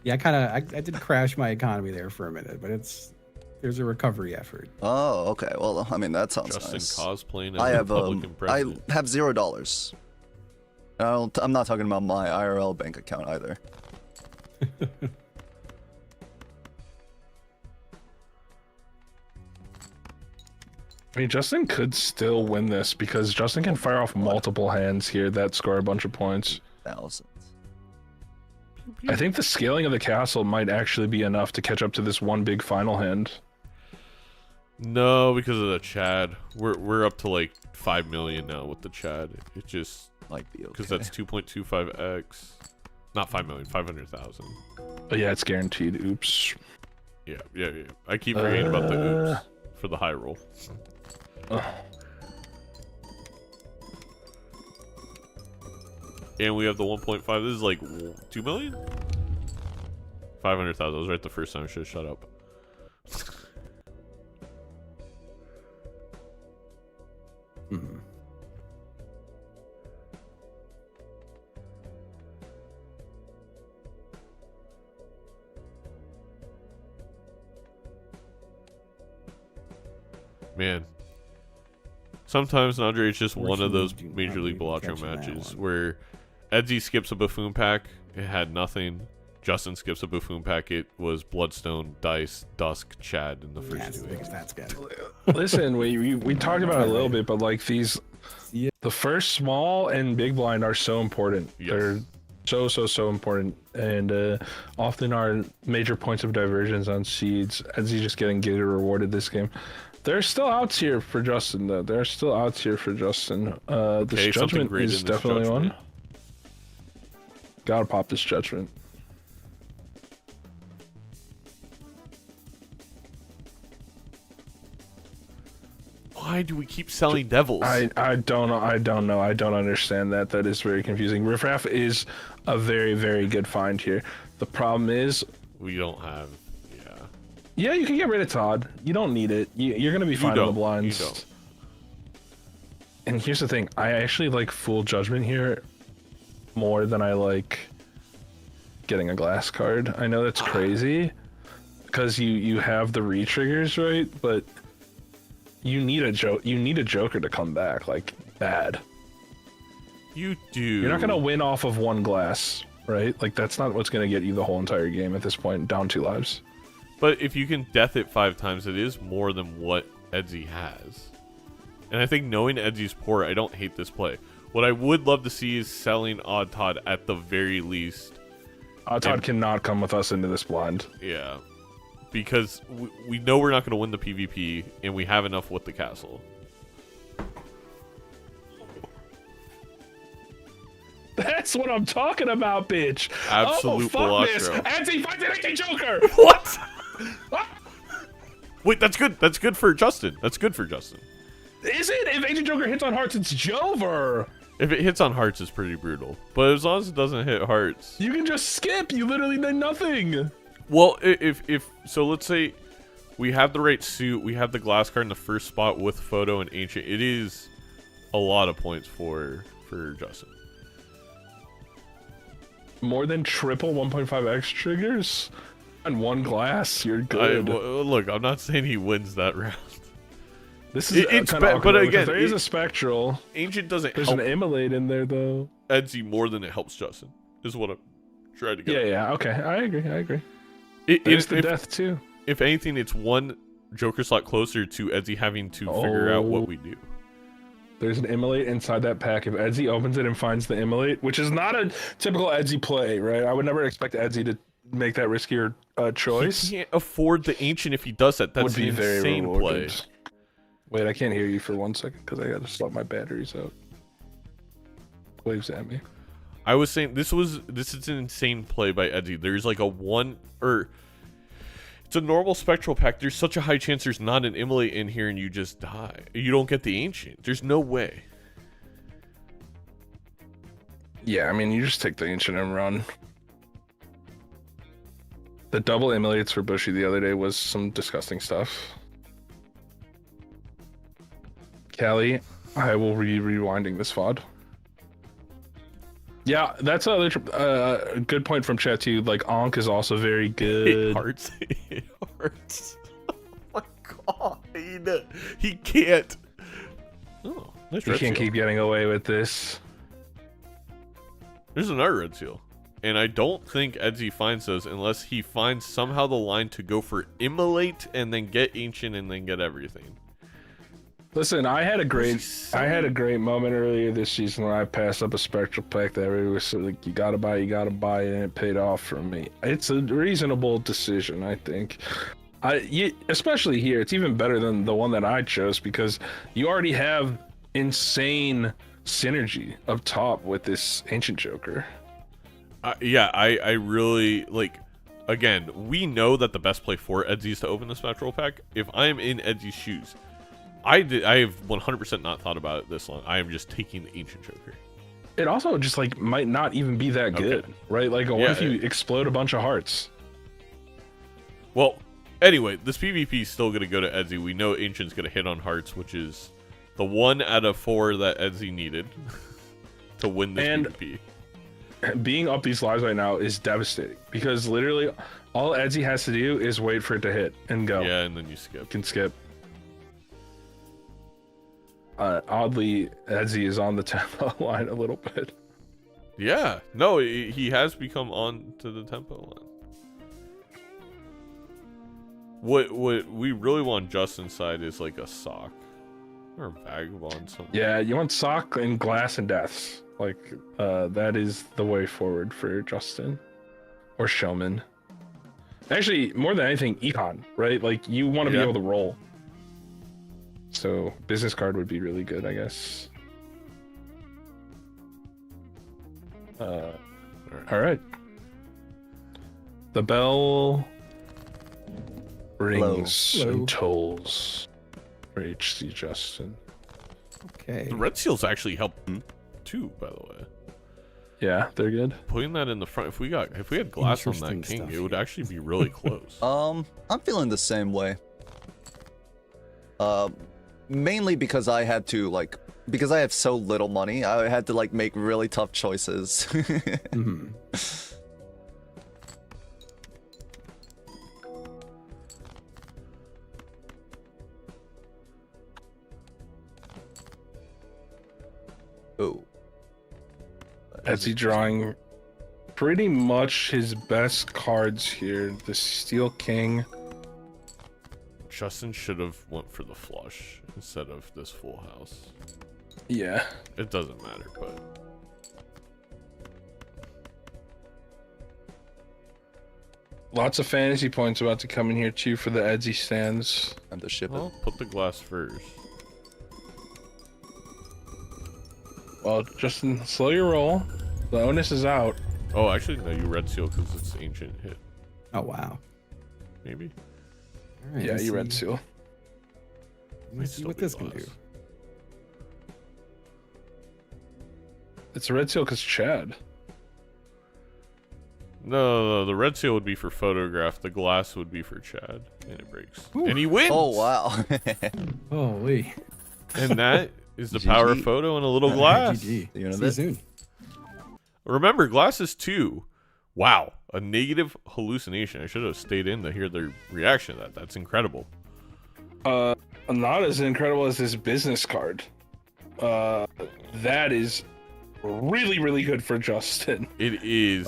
Yeah, I did crash my economy there for a minute, but there's a recovery effort. Oh, okay. Well, I mean that sounds Justin nice. cosplaying as I a have Republican I president. have $0. I'm not talking about my IRL bank account either. I mean, Justin could still win this because Justin can fire off multiple hands here that score a bunch of points. Thousands. I think the scaling of the castle might actually be enough to catch up to this one big final hand. No, because of the Chad. We're up to like 5 million now with the Chad. It just Might be okay. because that's 2.25x. Not 5 million, 500,000. But yeah, it's guaranteed. Oops. Yeah. I keep forgetting about the oops for the high roll. And we have the 1.5. This is like 2 million? 500,000. I was right the first time. I should have shut up. Man. Sometimes Nandre is just one of those Major League Balatro matches where Edzy skips a buffoon pack, it had nothing. Justin skips a buffoon pack, it was Bloodstone, Dice, Dusk, Chad in the first two innings. Listen, we talked about it a little bit, but like these, the first small and big blind are so important. They're so important, and often are major points of divergence on seeds. Edzy just getting rewarded this game. There's still outs here for Justin, though. There's still outs here for Justin. This judgment is definitely one. Gotta pop this judgment. Why do we keep selling devils? I don't know. I don't know. I don't understand that. That is very confusing. Riffraff is a very good find here. The problem is we don't have. Yeah, you can get rid of Todd. You don't need it. You're gonna be fine in the blinds. You don't. And here's the thing. I actually like full judgment here more than I like getting a glass card. I know that's crazy because you have the re-triggers, right? But you need a joker to come back like bad. You do. You're not gonna win off of one glass, right? Like that's not what's gonna get you the whole entire game at this point. Down 2 lives. But if you can death it 5 times, it is more than what Edzy has. And I think knowing Edzy's poor, I don't hate this play. What I would love to see is selling Odd Todd at the very least. Odd Todd cannot come with us into this blind. Yeah. Because we know we're not going to win the PvP, and we have enough with the castle. That's what I'm talking about, bitch. Absolute Balatro. Edzy finds an empty joker. What? Wait, that's good. That's good for Justin. That's good for Justin. Is it? If Ancient Joker hits on hearts, it's Jover. If it hits on hearts, it's pretty brutal. But as long as it doesn't hit hearts, you can just skip. You literally did nothing. Well, if so, let's say we have the right suit, we have the glass card in the first spot with photo and ancient. It is a lot of points for Justin. More than triple 1.5x triggers. And one glass, you're good. Look, I'm not saying he wins that round. This is but again, there is a spectral. Ancient doesn't. There's help an immolate in there though. Edzy more than it helps Justin. Is what I'm trying to get. Yeah. Okay, I agree. There's the death too. If anything, it's one Joker slot closer to Edzy having to figure out what we do. There's an immolate inside that pack. If Edzy opens it and finds the immolate, which is not a typical Edzy play, right? I would never expect Edzy to make that riskier choice. He can't afford the ancient if he does that. That's would be an very insane rewarded. play. Wait, I can't hear you for 1 second because I gotta swap my batteries out. Waves at me. I was saying this is an insane play by Edzy. There's like it's a normal spectral pack. There's such a high chance there's not an immolate in here and you just die. You don't get the ancient. There's no way. Yeah, I mean you just take the ancient and run. The double immolates for Bushy the other day was some disgusting stuff. Callie, I will rewinding this VOD. Yeah, that's a good point from chat too. Like Ankh is also very good. It hurts. It hurts. Oh my god. He can't. Oh, nice He can't keep getting away with this. There's another red seal. And I don't think Edzy finds those unless he finds somehow the line to go for immolate and then get ancient and then get everything. Listen, I had a great moment earlier this season when I passed up a spectral pack that everybody was like, you gotta buy, and it paid off for me. It's a reasonable decision, I think. Especially here, it's even better than the one that I chose because you already have insane synergy up top with this Ancient Joker. I really, like, again, we know that the best play for Edzy is to open the spectral pack. If I am in Edzy's shoes, I have 100% not thought about it this long. I am just taking the Ancient Joker. it also just like might not even be that good, right? Like, what if you explode a bunch of hearts? Well, anyway, this PvP is still going to go to Edzy. We know Ancient's going to hit on hearts, which is the 1 out of 4 that Edzy needed to win this PvP. Being up these lives right now is devastating because literally all Edzy has to do is wait for it to hit and go. Yeah, and then you skip. You can skip. Oddly, Edzy is on the tempo line a little bit. Yeah, no, he has become on to the tempo line. What we really want Justin's side is like a sock or a vagabond something. Yeah, you want sock and glass and deaths. Like that is the way forward for Justin or Showman. Actually, more than anything, econ, right? Like you want to be able to roll. So business card would be really good, I guess. All right. The bell rings and tolls for HCJustin. Okay. The red seals actually help too, by the way. Yeah, they're good. Putting that in the front, if we had glass on that king, it would actually be really close. I'm feeling the same way. Mainly because I had to because I have so little money, I had to make really tough choices. Mm-hmm. Oh. Edzy drawing pretty much his best cards here. The Steel King. Justin should have went for the flush instead of this full house. Yeah. It doesn't matter, but lots of fantasy points about to come in here too for the Edzy stands. And to ship well, put the glass first. Well, Justin, slow your roll. The onus is out. Oh, actually, no, you red seal because it's ancient hit. Oh wow. Maybe. All right, Yeah, let's you red see- seal. Let's see what this can do. It's a red seal because Chad. No, the red seal would be for photograph. The glass would be for Chad, and it breaks, Ooh. and he wins. Oh wow. Holy. And that is the power of GG. photo and a little glass. GG. See you in a See bit. soon. Remember, glass is 2. Wow, a negative hallucination. I should have stayed in to hear their reaction to that. That's incredible. Not as incredible as his business card. That is really, really good for Justin. It is.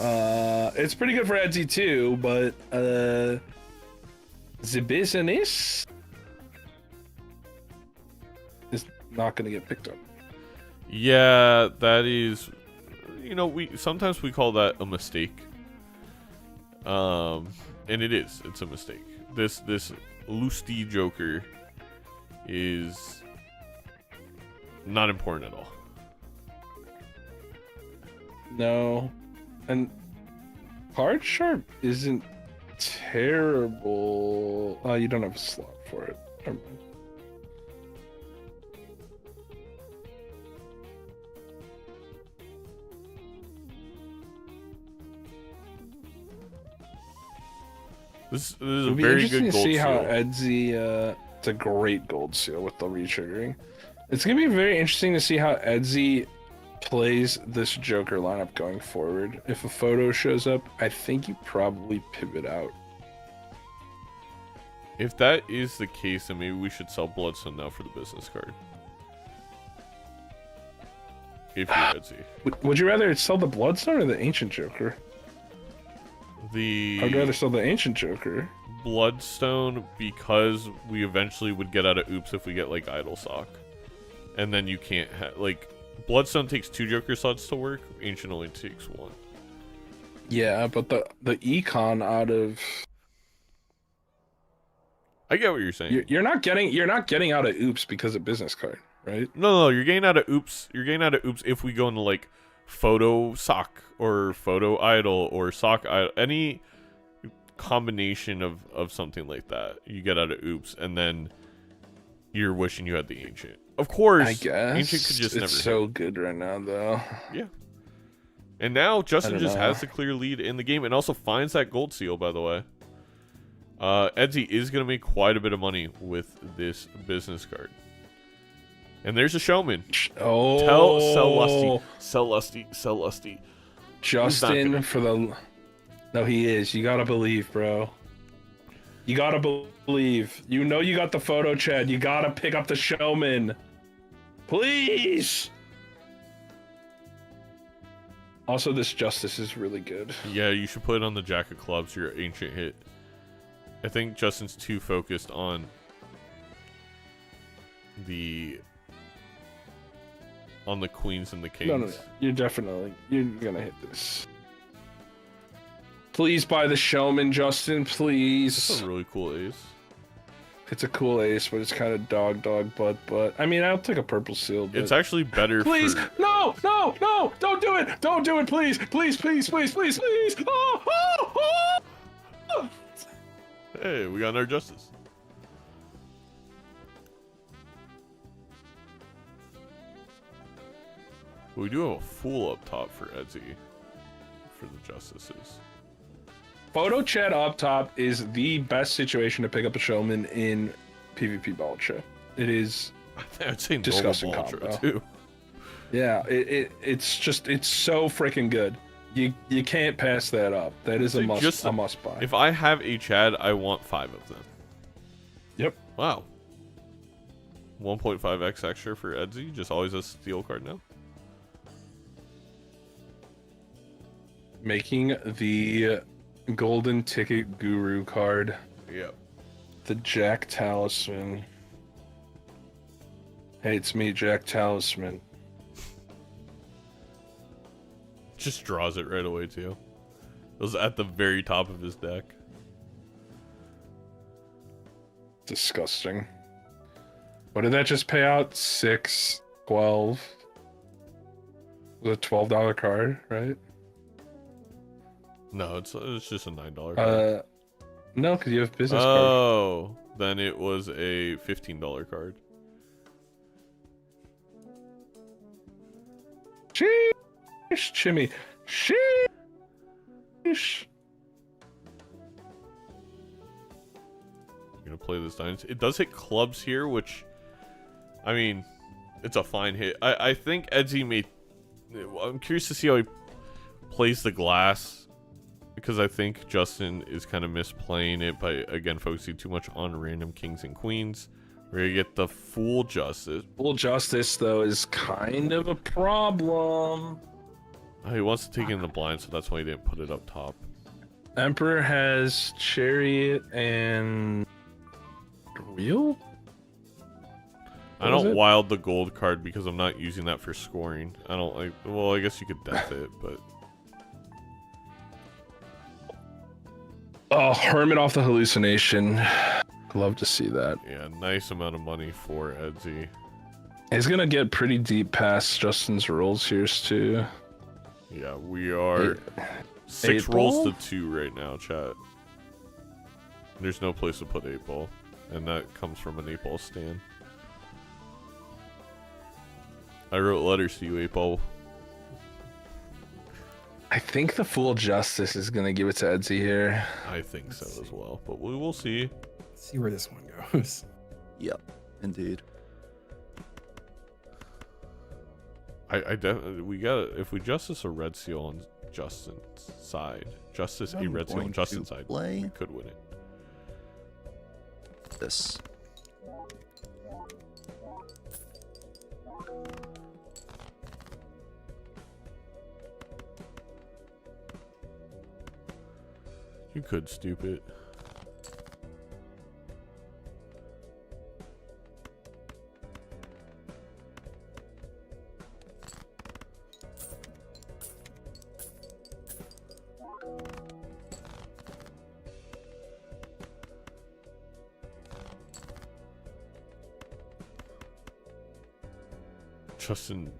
It's pretty good for Edzy too, but the business is not going to get picked up. Yeah, that is. Sometimes we call that a mistake. And it is. It's a mistake. This Lusty Joker is not important at all. No, and card sharp isn't terrible. You don't have a slot for it. Never mind. This is a It'll be very interesting good to gold see how seal. Edzy. It's a great gold seal with the retriggering. It's gonna be very interesting to see how Edzy plays this Joker lineup going forward. If a photo shows up, I think you probably pivot out. If that is the case, then maybe we should sell Bloodstone now for the business card. If you're Edzy. Would you rather sell the Bloodstone or the Ancient Joker? The I'd rather sell the Ancient Joker. Bloodstone, because we eventually would get out of oops if we get Idle Sock. And then you can't have Bloodstone takes 2 Joker slots to work, Ancient only takes 1. Yeah, but the econ out of I get what you're saying. you're not getting out of oops because of business card, right? No, you're getting out of oops. You're getting out of oops if we go into photo sock or photo idol or sock idol, any combination of something like that. You get out of oops, and then you're wishing you had the ancient. Of course, I guess ancient could just it's never so good right now, though. hit. Yeah. And now Justin don't just know. has the clear lead in the game and also finds that gold seal, by the way. Edzy is going to make quite a bit of money with this business card. And there's a showman. Oh, Sell Lusty. Justin for the. No, he is. You gotta believe, bro. You gotta believe. You know you got the photo, Chad. You gotta pick up the showman. Please. Also, this Justice is really good. Yeah, you should put it on the Jack of Clubs, your ancient hit. I think Justin's too focused on the queens and the kings. No. You're gonna hit this. Please buy the showman, Justin. Please. That's a really cool ace. It's a cool ace, but it's kind of dog, butt. I mean, I'll take a purple seal. But... It's actually better Please, for... no! Don't do it! Don't do it, please! Please! Oh! Hey, we got our justice. We do have a fool up top for Edzy for the justices. Photo chat up top is the best situation to pick up a showman in PvP Balatro. It is I'd say disgusting normal combo. Balatro too. Yeah, it's so freaking good. You can't pass that up. That is a must buy. If I have a Chad, I want 5 of them. Yep. Wow. 1.5x extra for Edzy. Just always a steal card now. Making the golden ticket guru card. Yep. The Jack Talisman. Hey, it's me, Jack Talisman. Just draws it right away too. It was at the very top of his deck. Disgusting. What did that just pay out? 6, 12. It was a $12 card, right? No, it's just a $9 card. No, because you have business card. Oh, then it was a $15 card. Sheesh, Chimmy. Sheesh. You're gonna play this dynasty. It does hit clubs here, which, I mean, it's a fine hit. I think Edzy may. I'm curious to see how he plays the glass, because I think Justin is kind of misplaying it by again focusing too much on random kings and queens. We're gonna get the full justice. Full justice though is kind of a problem. Oh, he wants to take it in the blind, so that's why he didn't put it up top. Emperor has chariot and wheel. I don't wild the gold card because I'm not using that for scoring. I don't like. Well, I guess you could death it, but. Oh, Hermit off the hallucination. Love to see that. Yeah, nice amount of money for Edzy. He's gonna get pretty deep past Justin's rolls here too. Yeah, we are 6 Eight rolls ball? to 2 right now, chat. There's no place to put 8 ball, and that comes from an 8 ball stand. I wrote letters to you, 8 ball. I think the full justice is gonna give it to Edzy here. I think so as well, but we will see. Let's see where this one goes. Yep, indeed. I definitely we got if we justice a red seal on Justin's side, justice a I'm red seal on going Justin's to side, play we could win it. this. You could stupid. Justin,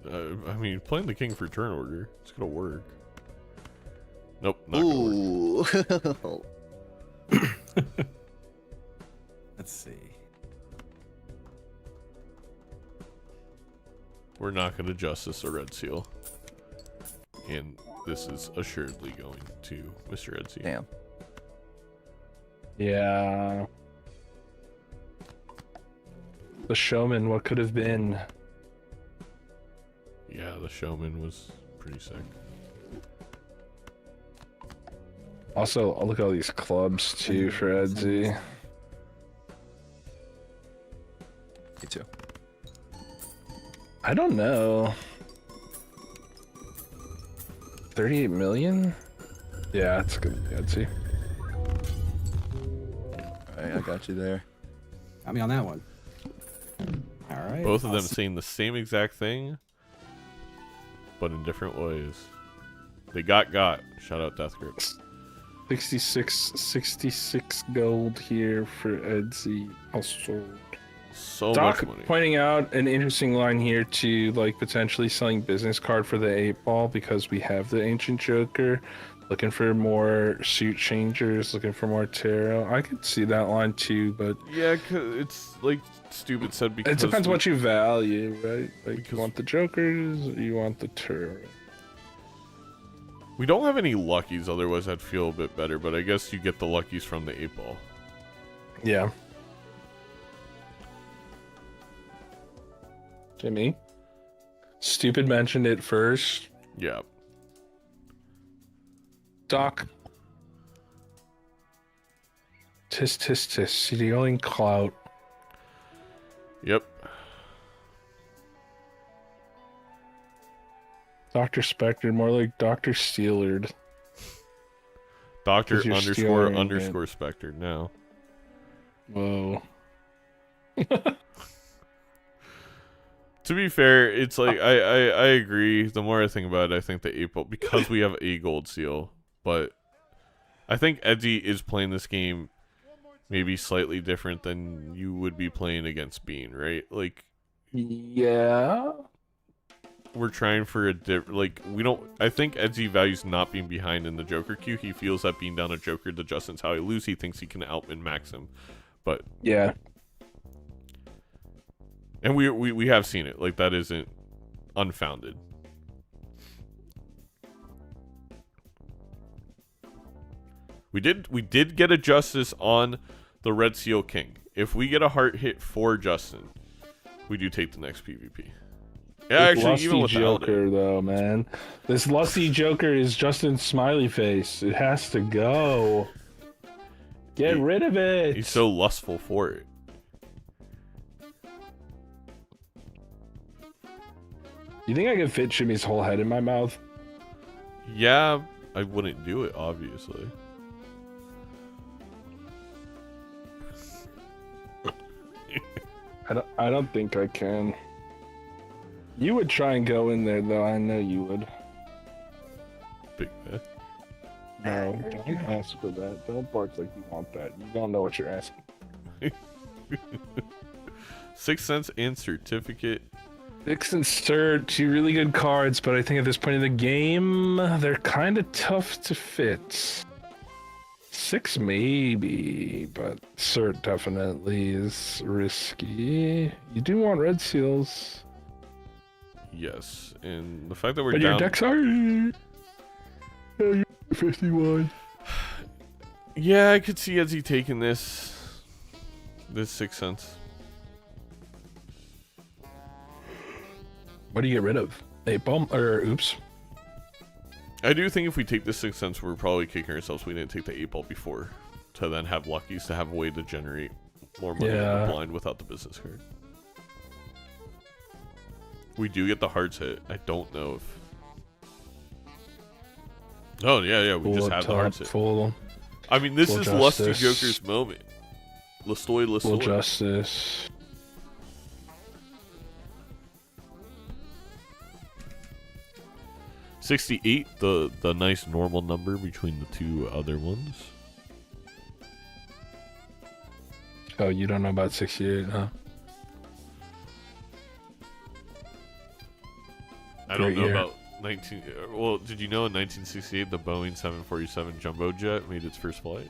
I mean, playing the king for turn order, it's gonna work. Nope, not gonna work. Ooh. Let's see. We're not going to justice a red seal. And this is assuredly going to Mr. Edzy. Damn. Yeah. The showman, what could have been? Yeah, the showman was pretty sick. Also, look at all these clubs too for Edzy. Me too. I don't know. 38 million? Yeah, that's good, Edzy. Alright, I got you there. Got me on that one. All right. Both of them saying the same exact thing, but in different ways. They got. Shout out Death Grip. 66 gold here for Edzy. Also, So Doc much money. pointing out an interesting line here to like potentially selling business card for the 8-ball because we have the Ancient Joker. Looking for more suit changers, looking for more tarot. I could see that line too, but Yeah, 'cause it's like Stupid said because it depends what you value, right? Like, Because- you want the Jokers, or you want the tarot. we don't have any luckies. Otherwise, I'd feel a bit better. But I guess you get the luckies from the 8-ball. Yeah. Jimmy? Stupid mentioned it first. Yeah. Doc. Tis, stealing clout. Yep. Dr. Spectre, more like Dr. Steelard. Doctor 'Cause you're underscore stealing it. underscore Spectre now. Whoa. To be fair, it's like I agree. The more I think about it, I think the 8-ball, because we have a gold seal, but I think Edzy is playing this game maybe slightly different than you would be playing against Bean, right? Like, Yeah. we're trying for a like, we don't. I think Edzy values not being behind in the Joker queue. He feels that being down a Joker to Justin's how he lose. He thinks he can outmin max him, but Yeah. and we have seen it. Like, that isn't unfounded. We did get a justice on the Red Seal King. If we get a heart hit for Justin, we do take the next PvP. Yeah, This actually, even lusty without Joker, it. though, man. This lusty Joker is Justin's smiley face. It has to go. Get rid of it. He's so lustful for it. You think I could fit Jimmy's whole head in my mouth? Yeah, I wouldn't do it, obviously. I don't think I can. You would try and go in there, though. I know you would. Big man. No, don't ask for that. Don't bark like you want that. You don't know what you're asking. 6 cents and certificate. Vix and Stir, two really good cards, but I think at this point in the game, they're kind of tough to fit. 6 maybe, but Cert definitely is risky. You do want red seals. Yes, and the fact that we're But down. your decks are... Yeah, you're 51. Yeah, I could see Edzy taking this 6 cents. What do you get rid of? 8-ball? Or, oops. I do think if we take this 6 cents, we're probably kicking ourselves. We didn't take the 8-ball before to then have luckies to have a way to generate more money in Yeah. the blind without the business card. We do get the hearts hit. I don't know if... Oh, yeah, we just have the hearts hit. Full I mean, this full is Lusty justice. Joker's moment. Lestoy. full justice. $68, the nice normal number between the two other ones. Oh, you don't know about 68, huh? I don't Great know year. about 19. Well, did you know in 1968 the Boeing 747 jumbo jet made its first flight?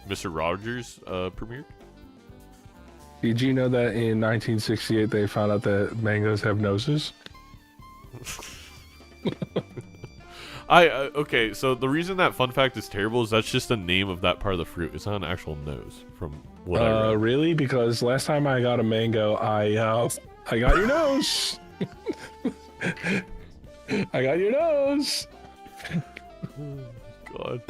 Mr. Rogers premiered. Did you know that in 1968 they found out that mangoes have noses? Okay, so the reason that fun fact is terrible is that's just the name of that part of the fruit. It's not an actual nose, from what I read. Really? Because last time I got a mango, I got your nose. I got your nose. God.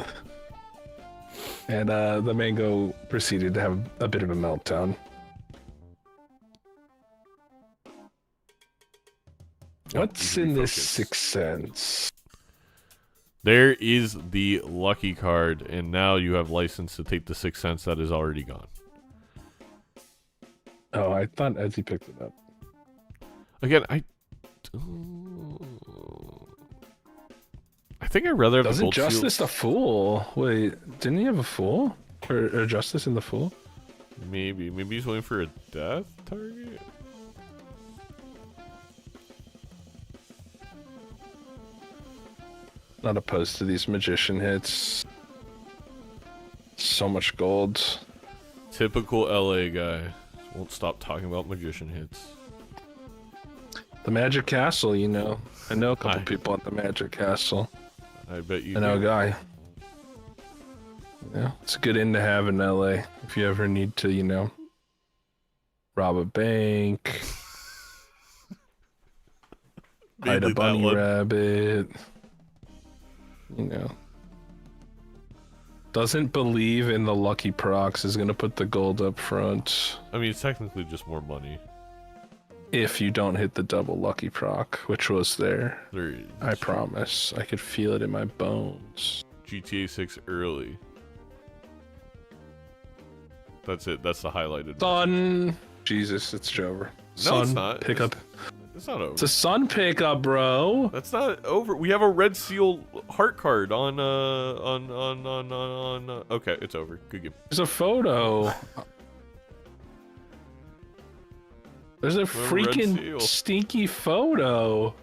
And the mango proceeded to have a bit of a meltdown. What's in this Sixth Sense? There is the lucky card, and now you have license to take the Sixth Sense that is already gone. Oh, I thought Edzy picked it up. Again, I think I'd rather have the Doesn't gold seal. Justice the Fool? Wait, didn't he have a Fool? Or Justice in the Fool? Maybe he's waiting for a death target. Not opposed to these magician hits. So much gold. Typical LA guy. Won't stop talking about magician hits. The Magic Castle, you know. I know a couple people at the Magic Castle. I bet you I know a do. guy. Yeah, it's a good inn to have in LA if you ever need to, you know, rob a bank, hide Mainly a that bunny one. rabbit. You know, doesn't believe in the lucky procs is gonna put the gold up front I mean, it's technically just more money. if you don't hit the double lucky proc, which was there. There, I promise. I could feel it in my bones. GTA 6 early. That's it. That's the highlighted. Sun. Jesus, it's over. No, it's not. Pick up. It's not over. It's a sun pickup, bro. That's not over. We have a red seal heart card on okay, it's over. Good game. There's a photo. There's a red freaking seal. stinky photo.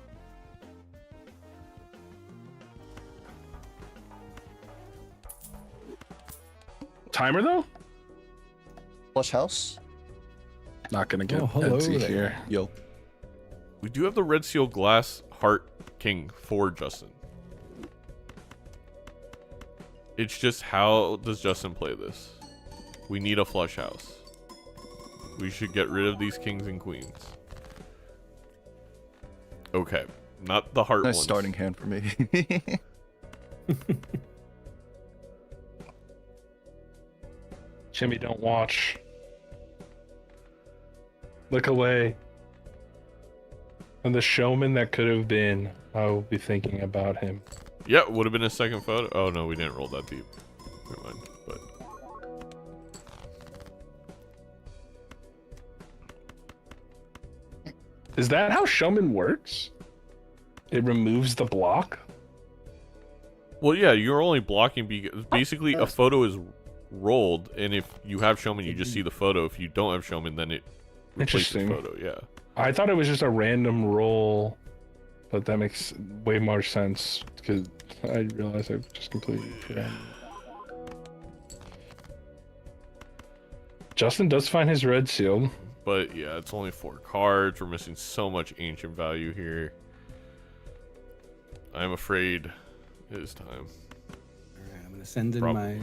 Timer though? Flush house. Not gonna get hello Edzy there. here. Yo. We do have the red seal glass heart king for Justin. It's just, how does Justin play this? We need a flush house. We should get rid of these kings and queens. Okay, not the heart Nice ones. starting hand for me. Jimmy, don't watch. Look away. And the showman that could have been, I will be thinking about him. Yeah, would have been a second photo. Oh no, we didn't roll that deep. Never mind. But Is that how showman works? It removes the block? well, yeah, you're only blocking because basically a photo is rolled, and if you have showman, you just see the photo. If you don't have showman, then it replaces Interesting. photo. Yeah. I thought it was just a random roll, but that makes way more sense because I realized I just completely forgot. Justin does find his red seal. But yeah, it's only 4 cards. We're missing so much ancient value here. I'm afraid it is time. Alright, I'm gonna send in Probably.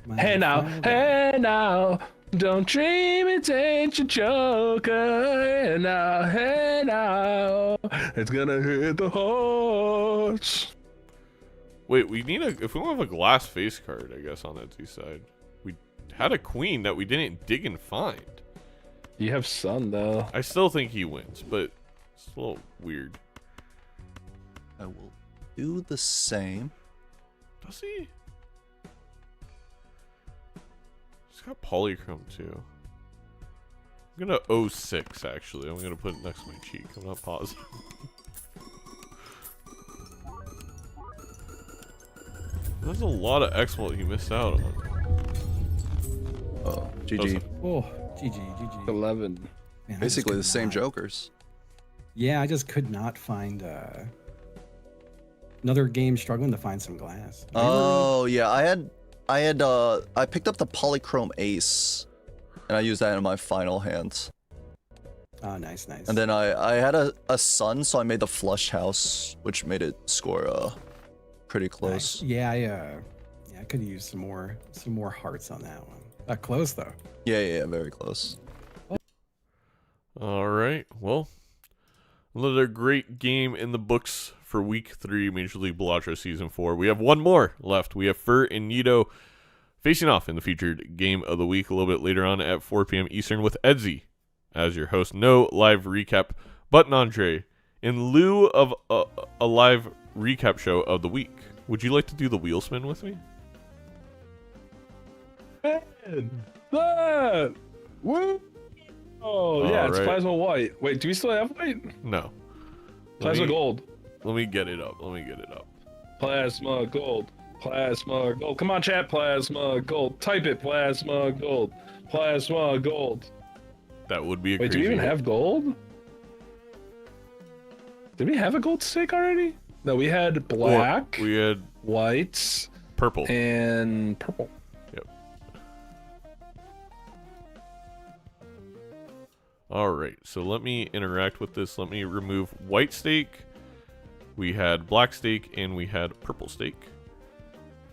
my Hey now, file. hey now, don't dream it ain't your joker. Hey now, it's gonna hit the horse. Wait, we need if we don't have a glass face card, I guess, on Edzy's side. We had a queen that we didn't dig and find. You have sun though. I still think he wins, but it's a little weird. I will do the same. Does he? He's got polychrome too. I'm gonna 06 actually. I'm gonna put it next to my cheek. I'm not positive. There's a lot of exploit he missed out on. Oh, GG. Oh, GG. 11. Man, I just Basically could the same not- jokers. Yeah, I just could not find another game struggling to find some glass. Did I ever- Oh yeah, I picked up the polychrome ace, and I used that in my final hand. Oh, nice, nice. And then I had a son, so I made the flush house, which made it score pretty close. Nice. Yeah, I could use some more hearts on that one. Close though. Yeah, very close. All right. Well, another great game in the books for Week 3, Major League Balatro Season 4. We have one more left. We have Fur and Nito facing off in the featured game of the week a little bit later on at 4 p.m. Eastern with Edzy as your host. No live recap, but Nandre, in lieu of a live recap show of the week, would you like to do the wheel spin with me? That! Woo! Oh, yeah, it's Alright. plasma white. Wait, do we still have white? No. Plasma gold. Let me get it up. Plasma gold. Plasma gold. Come on, chat. Plasma gold. Type it. Plasma gold. Plasma gold. That would be a Wait, crazy do we even hit. have gold? Did we have a gold stick already? No, we had black, We had whites, purple. and purple. All right, so let me interact with this. Let me remove white stake. We had black stake and we had purple stake.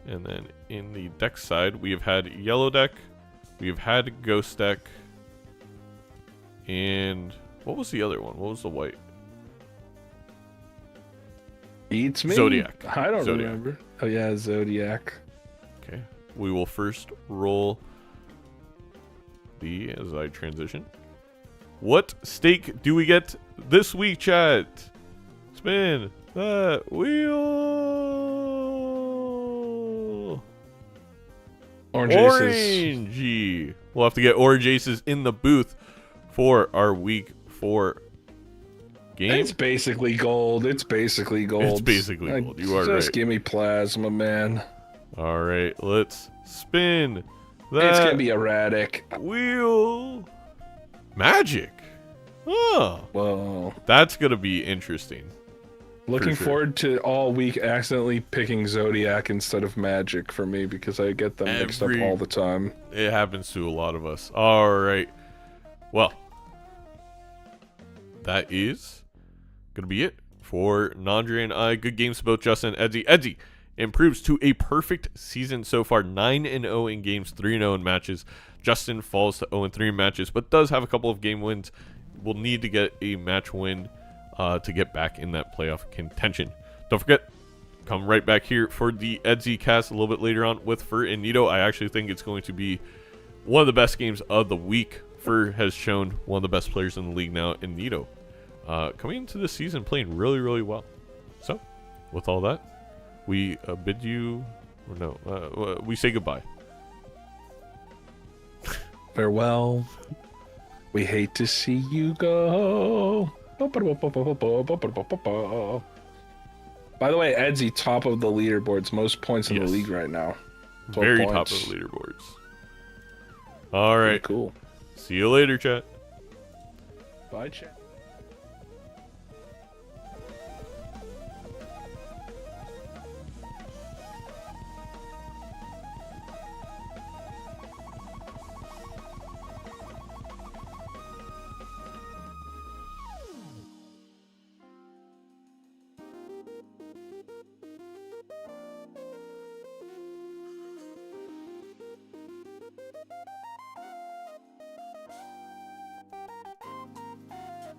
And then in the deck side, we have had yellow deck. We have had ghost deck. And what was the other one? What was the white? Eats me? Zodiac. I don't Zodiac. remember. Oh, yeah, Zodiac. Okay, we will first roll the as I transition. What stake do we get this week, chat? Spin that wheel. Orange aces. Orangey. We'll have to get orange aces in the booth for our week 4 game. It's basically gold. It's basically gold. It's basically gold. You are Just right. give me plasma, man. All right, let's spin that It's gonna be erratic. wheel. Magic. Oh, Whoa. that's gonna be interesting. Looking sure. forward to all week accidentally picking Zodiac instead of Magic for me because I get them mixed up Every- all the time. It happens to a lot of us. All right. Well, that is going to be it for Nandre and I. Good games to both Justin and Edzy. Edzy improves to a perfect season so far, 9-0 in games, 3-0 in matches. Justin falls to 0-3 in matches, but does have a couple of game wins. Will need to get a match win to get back in that playoff contention. Don't forget, come right back here for the Edzy cast a little bit later on with Fur and Nito. I actually think it's going to be one of the best games of the week. Fur has shown one of the best players in the league now in Nito. Coming into this season playing really, really well. So, with all that, we bid you, or no, we say goodbye. Farewell. We hate to see you go. By the way, Edzy, top of the leaderboards, most points in Yes. the league right now. 12 Very points. top of the leaderboards. All right. Cool. See you later, chat. Bye, chat.